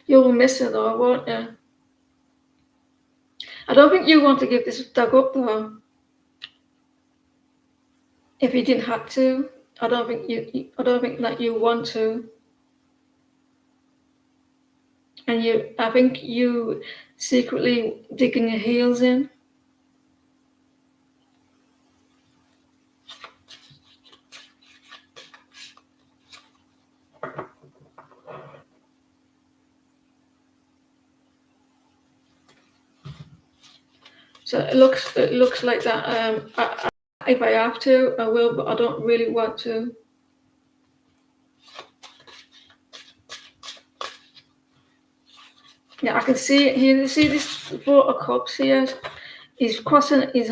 You'll miss it though, won't you? I don't think you want to give this dog up though. If you didn't have to, I don't think I don't think that you want to. And I think you secretly digging your heels in. So it looks like that. If I have to, I will, but I don't really want to. Yeah, I can see it here. You see this Four of Cups here? He's crossing his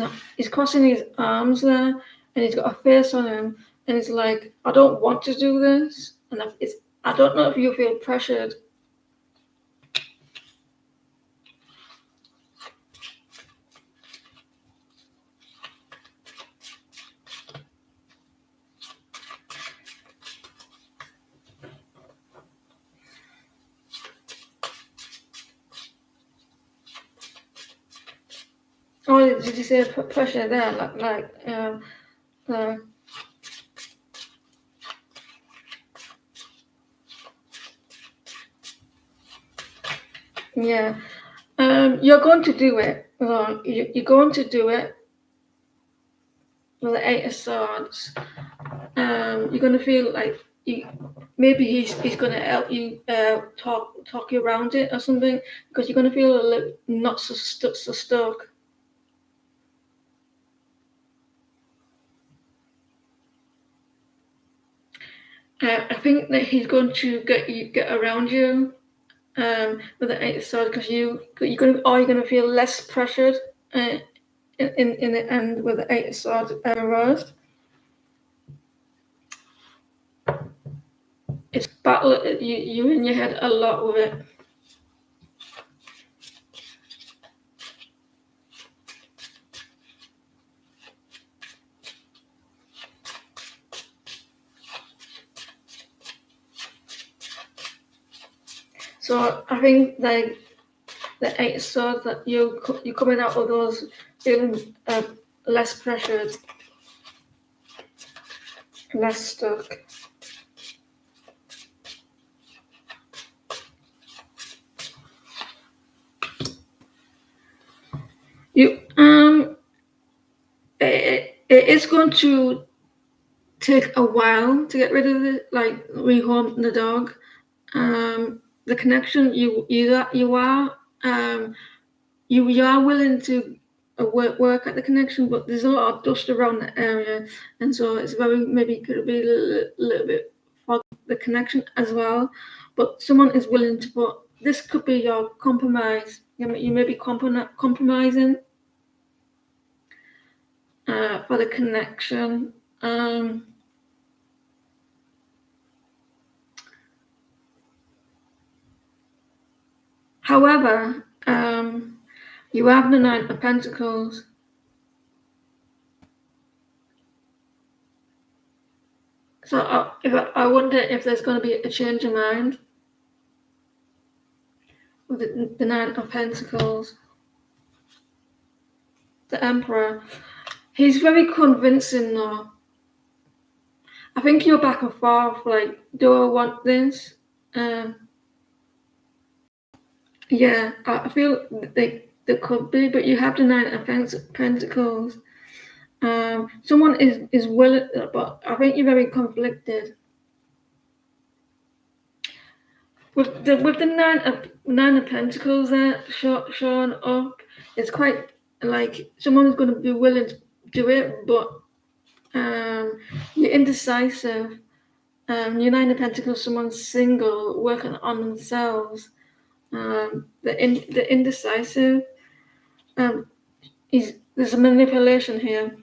arms there, and he's got a face on him, and he's like, I don't want to do this, and I don't know if you feel pressured. Oh, did you say pressure there? Uh, yeah. You're going to do it. You're going to do it with the Eight of Swords. You're going to feel like maybe he's going to help you talk you around it or something, because you're going to feel a little not so stuck. I think that he's going to get around you with the Eight of Swords, because you're going to feel less pressured in the end with the Eight of Swords reversed. it's battle. You're in your head a lot with it. So I think like the 8 of Swords, that you're coming out of those feeling less pressured, less stuck. It is going to take a while to get rid of it, like rehome the dog. The connection you are you are willing to work at the connection, but there's a lot of dust around the area, and so it's very maybe could be a little bit for the connection as well. But someone is willing to put this could be your compromise. You may be compromising for the connection. However, you have the Nine of Pentacles. So I wonder if there's going to be a change of mind with the Nine of Pentacles. The Emperor. He's very convincing though. I think you're back and forth, like, do I want this? Yeah, I feel they could be, but you have the Nine of Pentacles. Someone is willing, but I think you're very conflicted. With the Nine of Pentacles there showing up, it's quite like someone's going to be willing to do it, but you're indecisive. Your Nine of Pentacles, someone's single, working on themselves. The indecisive. There's a manipulation here.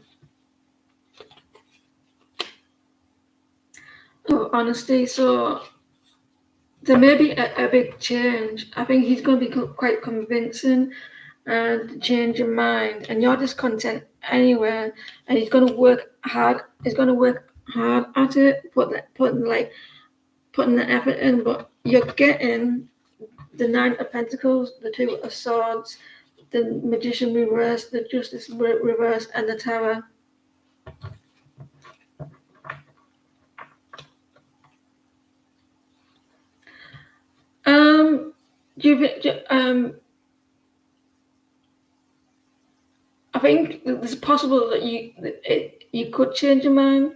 Of honesty, so there may be a big change. I think he's going to be quite convincing and change your mind, and you're discontent anywhere, and he's going to work hard. He's going to work hard at it, putting the effort in. But you're getting the Nine of Pentacles, the Two of Swords, the Magician reverse, the Justice reverse, and the Tower. I think it's possible that you could change your mind.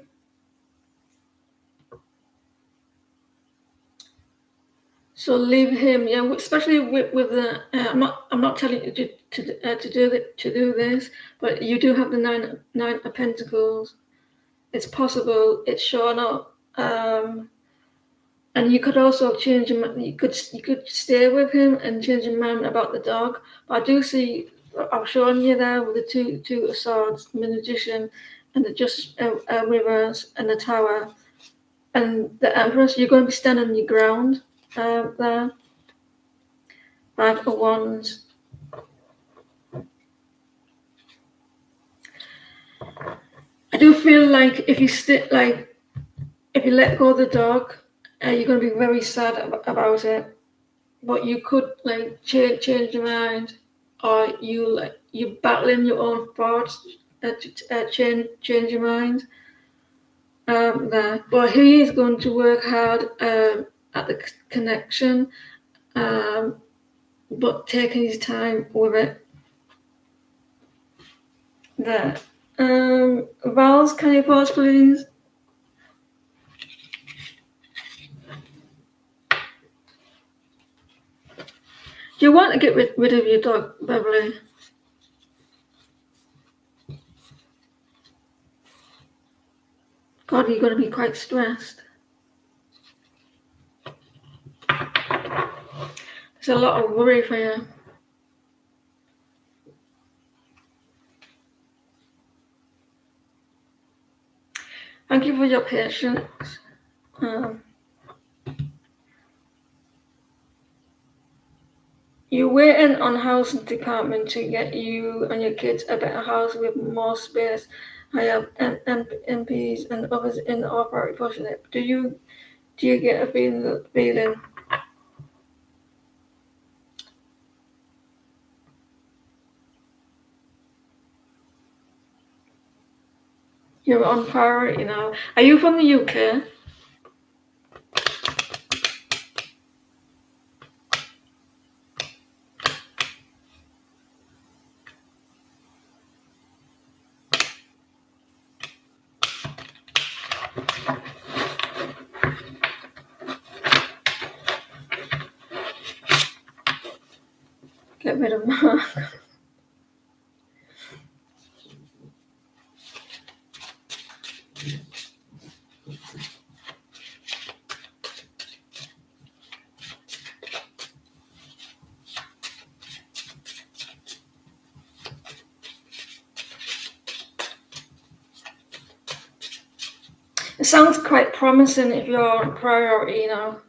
So leave him, yeah. Especially with the. I'm not telling you to do this, but you do have the nine of Pentacles. It's possible. It's showing up. And you could also change your mind. You could stay with him and change your mind about the dog. But I do see. I'm showing you there with the two of Swords, the Magician, and the Just reverse, and the Tower, and the Empress. You're going to be standing your ground there. Five of Wands. I do feel like if you let go of the dog, you're going to be very sad about it. But you could change your mind, or you're battling your own thoughts to change your mind. There, but he is going to work hard at the connection, but taking his time with it. There. Vals, can you pause, please? Do you want to get rid of your dog, Beverly? God, you're going to be quite stressed. There's a lot of worry for you. Thank you for your patience. You're waiting on housing department to get you and your kids a better house with more space. I have MPs and others in the authority pushing it. Do you get a feeling you're on priority now? Are you from the UK? Get rid of Mark. It sounds quite promising if you're on priority now.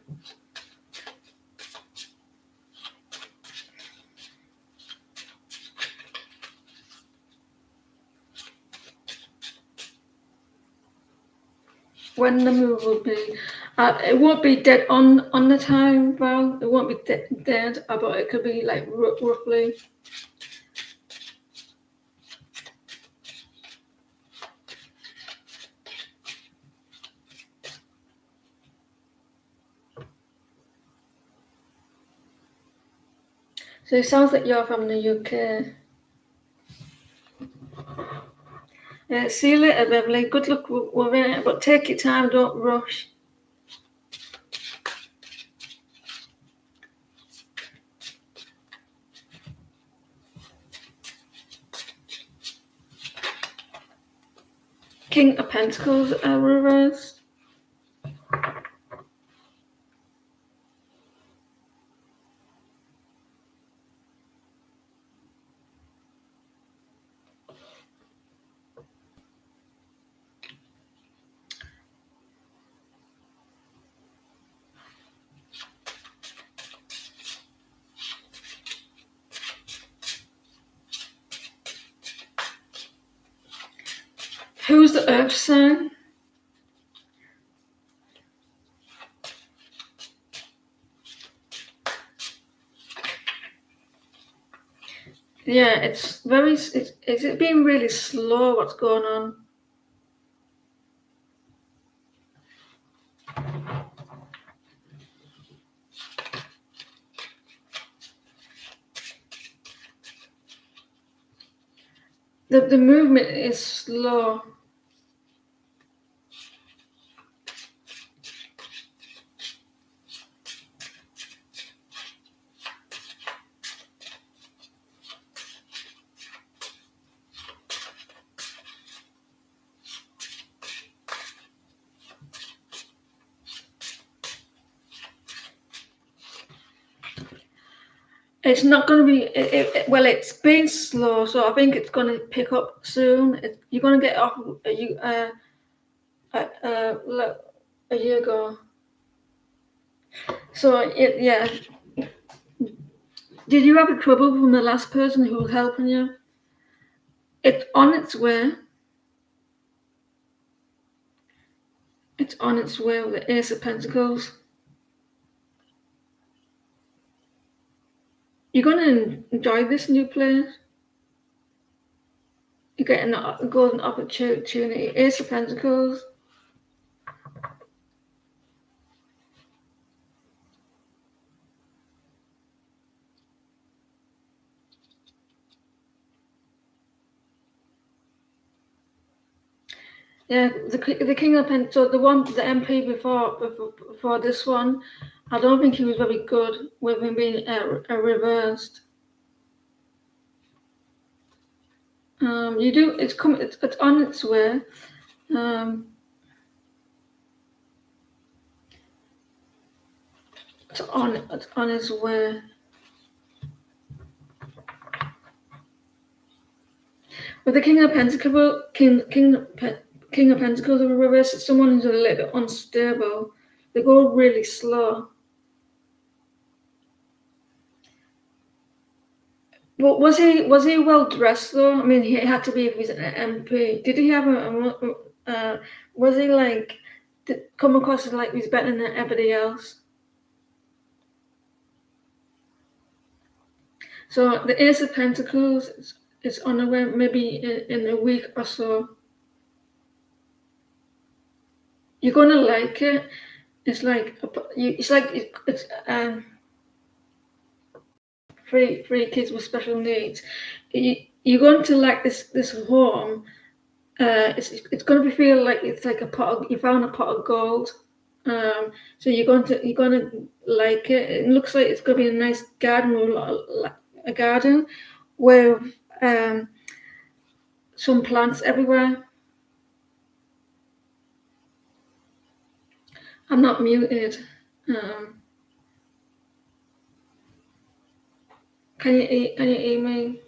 When the move will be, it won't be dead on the time, Val. It won't be dead, but it could be like roughly. So it sounds like you're from the UK. See you later, Beverly. Good luck with it, but take your time. Don't rush. King of Pentacles are reversed. Who's the Earth sign? Yeah, it's very. Is it being really slow? What's going on? The movement is slow. It's not going to be. Well, it's been slow, so I think it's going to pick up soon. You're going to get off a year ago. So yeah. Did you have a trouble from the last person who was helping you? It's on its way. It's on its way with the Ace of Pentacles. You're going to enjoy this new place. You're getting a golden opportunity. Ace of Pentacles. Yeah, the King of Pentacles. So the MP before this one, I don't think he was very good with him being reversed. You do. It's on its way. It's on its way. With the King of Pentacles, King of Pentacles in reverse, it's someone who's a little bit unstable. They go really slow. Well, was he well dressed though? I mean, he had to be if he's an MP. Did he have was he like come across as like he's better than everybody else? So the Ace of Pentacles is on the way, maybe in a week or so. You're gonna like it. It's like it's three kids with special needs. You're going to like this home. It's going to be feel like it's like a pot of, you found a pot of gold. So you're going to like it. It looks like it's going to be a nice garden, a garden with some plants everywhere. I'm not muted. Um, can you hear me?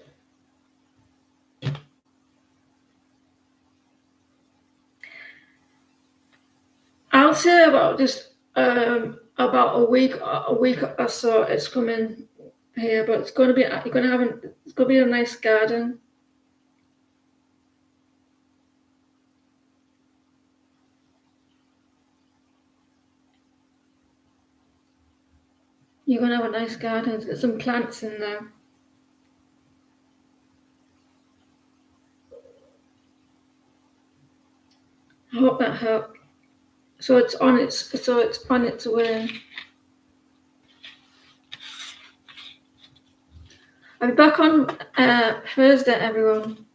I'll say about just about a week or so. It's coming here, but it's going to be it's going to be a nice garden. You're going to have a nice garden. There's some plants in there. I hope that helped. So it's on its way. I'll be back on Thursday, everyone.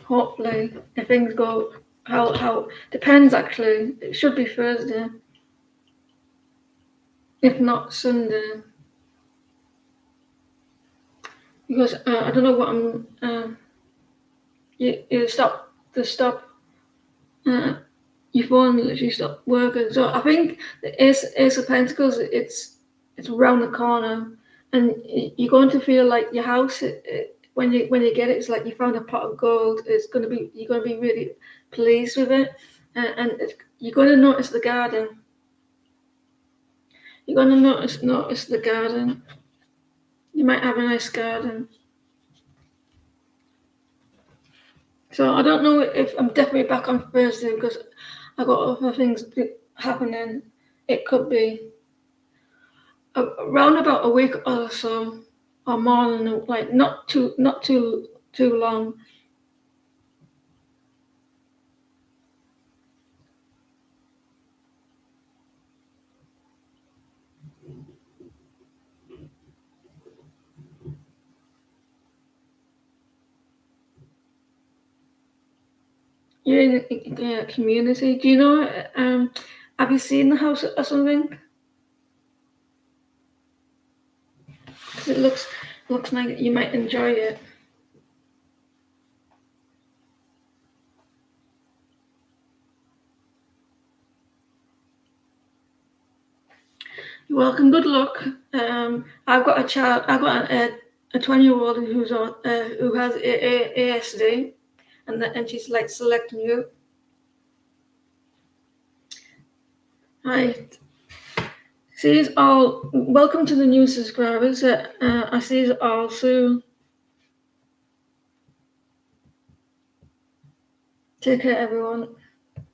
Hopefully, if things go how depends actually. It should be Thursday, if not Sunday, because I don't know what I'm. You stop your phone literally stopped working. So I think the Ace of Pentacles, it's around the corner, and you're going to feel like your house. When you get it, it's like you found a pot of gold. You're gonna be really pleased with it, and you're going to notice the garden. You're going to notice the garden. You might have a nice garden. So I don't know if I'm definitely back on Thursday because I got other things happening. It could be around about a week or so, or more than like not too long. You're in a community. Do you know? Have you seen the house or something? 'Cause it looks like you might enjoy it. You're welcome. Good luck. I've got a child. I've got a 20-year-old who has ASD, and she's like selecting you. Hi. See you all. Welcome to the new subscribers. I see you all soon. Take care, everyone.